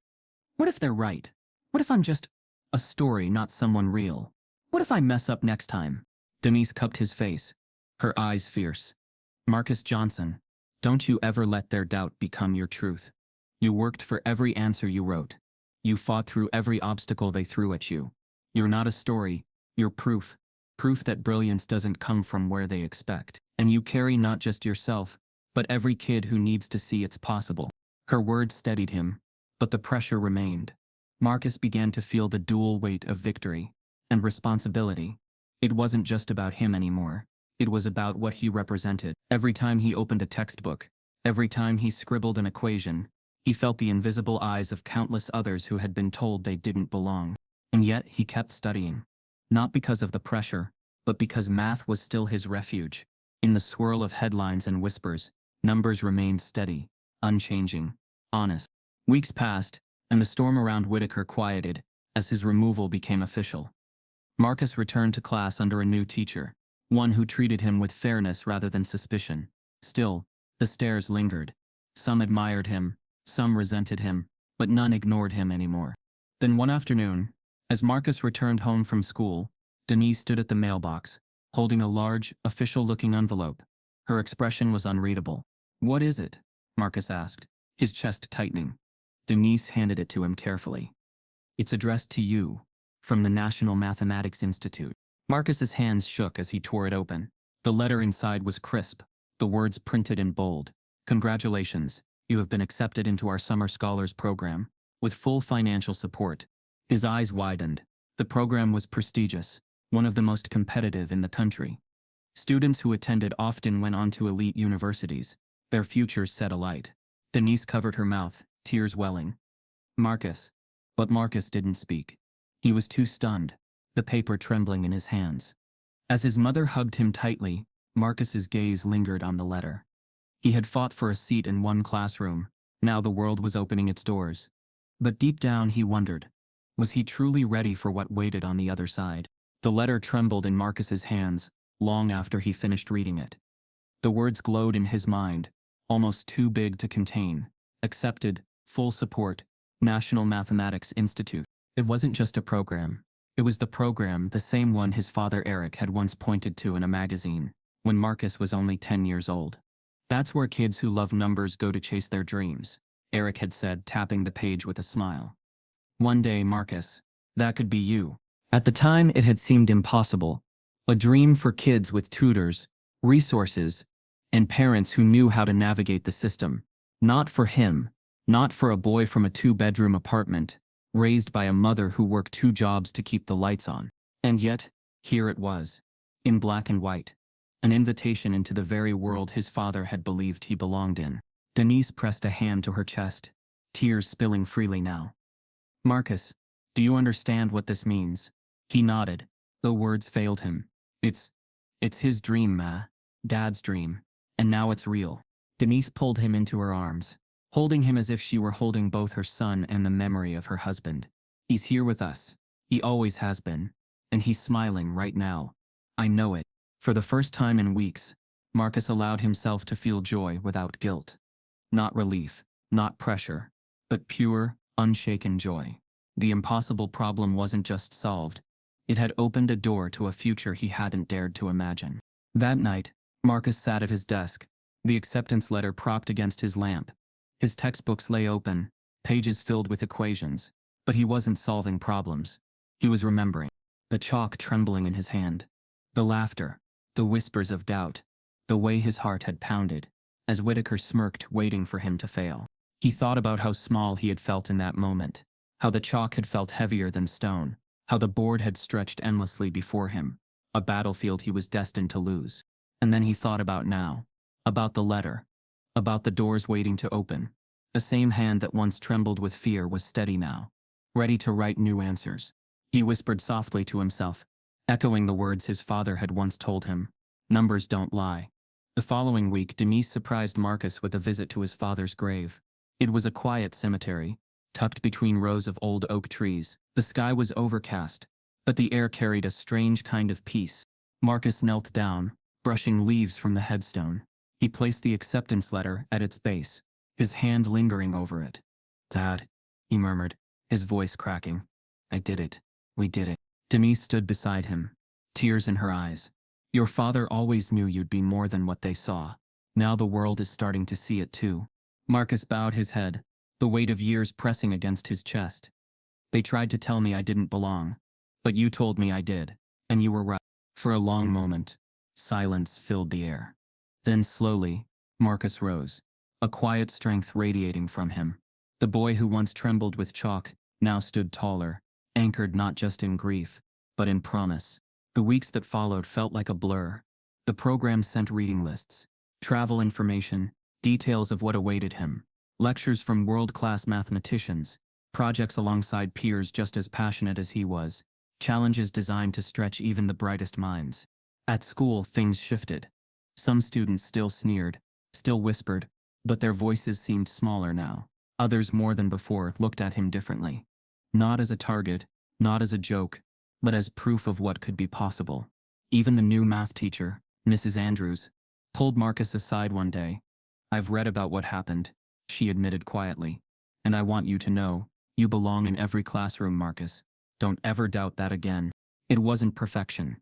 What if they're right? What if I'm just a story, not someone real? What if I mess up next time? Denise cupped his face, her eyes fierce. Marcus Johnson, don't you ever let their doubt become your truth. You worked for every answer you wrote. You fought through every obstacle they threw at you. You're not a story, you're proof. Proof that brilliance doesn't come from where they expect. And you carry not just yourself, but every kid who needs to see it's possible. Her words steadied him, but the pressure remained. Marcus began to feel the dual weight of victory and responsibility. It wasn't just about him anymore. It was about what he represented. Every time he opened a textbook, every time he scribbled an equation, he felt the invisible eyes of countless others who had been told they didn't belong. And yet he kept studying. Not because of the pressure, but because math was still his refuge. In the swirl of headlines and whispers, numbers remained steady, unchanging, honest. Weeks passed, and the storm around Whitaker quieted as his removal became official. Marcus returned to class under a new teacher, one who treated him with fairness rather than suspicion. Still, the stares lingered. Some admired him, some resented him, but none ignored him anymore. Then one afternoon, as Marcus returned home from school, Denise stood at the mailbox, holding a large, official-looking envelope. Her expression was unreadable. What is it? Marcus asked, his chest tightening. Denise handed it to him carefully. It's addressed to you, from the National Mathematics Institute. Marcus's hands shook as he tore it open. The letter inside was crisp, the words printed in bold. Congratulations, you have been accepted into our Summer Scholars Program, with full financial support. His eyes widened. The program was prestigious, one of the most competitive in the country. Students who attended often went on to elite universities, their futures set alight. Denise covered her mouth, tears welling. Marcus. But Marcus didn't speak. He was too stunned, the paper trembling in his hands. As his mother hugged him tightly, Marcus's gaze lingered on the letter. He had fought for a seat in one classroom. Now the world was opening its doors. But deep down he wondered, was he truly ready for what waited on the other side? The letter trembled in Marcus's hands, long after he finished reading it. The words glowed in his mind, almost too big to contain. Accepted, full support, National Mathematics Institute. It wasn't just a program. It was the program, the same one his father Eric had once pointed to in a magazine, when Marcus was only 10 years old. That's where kids who love numbers go to chase their dreams, Eric had said, tapping the page with a smile. One day, Marcus, that could be you. At the time, it had seemed impossible. A dream for kids with tutors, resources, and parents who knew how to navigate the system. Not for him, not for a boy from a 2-bedroom apartment, raised by a mother who worked 2 jobs to keep the lights on. And yet, here it was, in black and white, an invitation into the very world his father had believed he belonged in. Denise pressed a hand to her chest, tears spilling freely now. Marcus, do you understand what this means? He nodded, though words failed him. It's his dream, Ma. Dad's dream. And now it's real. Denise pulled him into her arms, holding him as if she were holding both her son and the memory of her husband. He's here with us. He always has been. And he's smiling right now. I know it. For the first time in weeks, Marcus allowed himself to feel joy without guilt. Not relief, not pressure, but pure, unshaken joy. The impossible problem wasn't just solved. It had opened a door to a future he hadn't dared to imagine. That night, Marcus sat at his desk, the acceptance letter propped against his lamp. His textbooks lay open, pages filled with equations, but he wasn't solving problems. He was remembering. The chalk trembling in his hand. The laughter, the whispers of doubt, the way his heart had pounded, as Whitaker smirked waiting for him to fail. He thought about how small he had felt in that moment, how the chalk had felt heavier than stone, how the board had stretched endlessly before him, a battlefield he was destined to lose. And then he thought about now, about the letter, about the doors waiting to open. The same hand that once trembled with fear was steady now, ready to write new answers. He whispered softly to himself, echoing the words his father had once told him. Numbers don't lie. The following week, Denise surprised Marcus with a visit to his father's grave. It was a quiet cemetery, tucked between rows of old oak trees. The sky was overcast, but the air carried a strange kind of peace. Marcus knelt down, brushing leaves from the headstone. He placed the acceptance letter at its base, his hand lingering over it. "Dad," he murmured, his voice cracking. "I did it. We did it." Denise stood beside him, tears in her eyes. "Your father always knew you'd be more than what they saw. Now the world is starting to see it too." Marcus bowed his head, the weight of years pressing against his chest. "They tried to tell me I didn't belong, but you told me I did, and you were right." For a long moment, silence filled the air. Then slowly, Marcus rose, a quiet strength radiating from him. The boy who once trembled with chalk now stood taller, anchored not just in grief, but in promise. The weeks that followed felt like a blur. The program sent reading lists, travel information, details of what awaited him, lectures from world-class mathematicians, projects alongside peers just as passionate as he was, challenges designed to stretch even the brightest minds. At school, things shifted. Some students still sneered, still whispered, but their voices seemed smaller now. Others, more than before, looked at him differently. Not as a target, not as a joke, but as proof of what could be possible. Even the new math teacher, Mrs. Andrews, pulled Marcus aside one day. "I've read about what happened," she admitted quietly. "And I want you to know, you belong in every classroom, Marcus. Don't ever doubt that again." It wasn't perfection.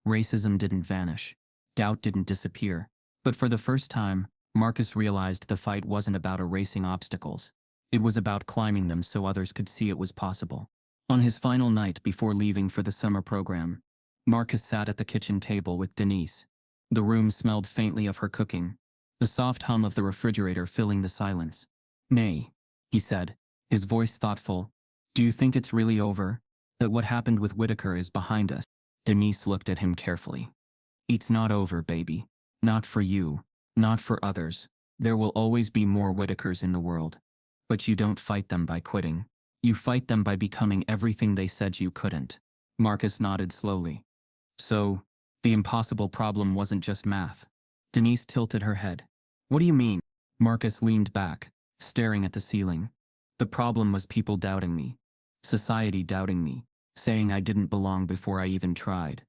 Racism didn't vanish. Doubt didn't disappear. But for the first time, Marcus realized the fight wasn't about erasing obstacles. It was about climbing them so others could see it was possible. On his final night before leaving for the summer program, Marcus sat at the kitchen table with Denise. The room smelled faintly of her cooking, the soft hum of the refrigerator filling the silence. "May," he said, his voice thoughtful, "do you think it's really over? That what happened with Whitaker is behind us?" Denise looked at him carefully. "It's not over, baby. Not for you. Not for others. There will always be more Whitakers in the world. But you don't fight them by quitting. You fight them by becoming everything they said you couldn't." Marcus nodded slowly. "So, the impossible problem wasn't just math." Denise tilted her head. "What do you mean?" Marcus leaned back, staring at the ceiling. "The problem was people doubting me. Society doubting me, saying I didn't belong before I even tried.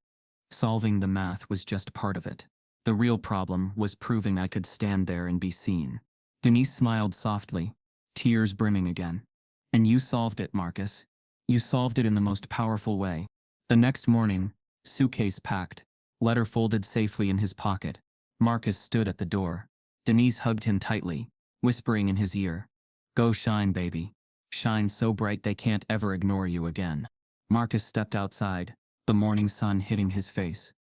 Solving the math was just part of it. The real problem was proving I could stand there and be seen." Denise smiled softly, tears brimming again. "And you solved it, Marcus. You solved it in the most powerful way." The next morning, suitcase packed, letter folded safely in his pocket, Marcus stood at the door. Denise hugged him tightly, whispering in his ear, "Go shine, baby. Shine so bright they can't ever ignore you again." Marcus stepped outside, the morning sun hitting his face.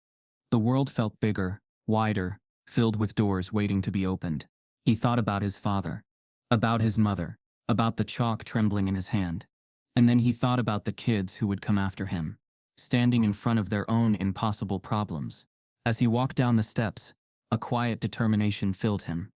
The world felt bigger, wider, filled with doors waiting to be opened. He thought about his father, about his mother, about the chalk trembling in his hand. And then he thought about the kids who would come after him, standing in front of their own impossible problems. As he walked down the steps, a quiet determination filled him.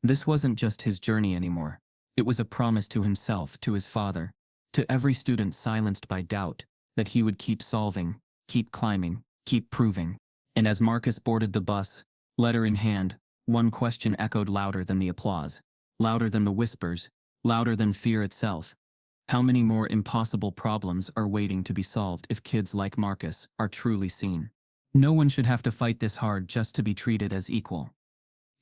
This wasn't just his journey anymore. It was a promise to himself, to his father, to every student silenced by doubt, that he would keep solving, keep climbing, keep proving. And as Marcus boarded the bus, letter in hand, one question echoed louder than the applause, louder than the whispers, louder than fear itself. How many more impossible problems are waiting to be solved if kids like Marcus are truly seen? No one should have to fight this hard just to be treated as equal.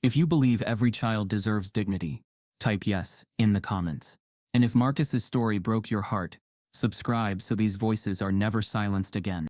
If you believe every child deserves dignity, type yes in the comments. And if Marcus's story broke your heart, subscribe so these voices are never silenced again.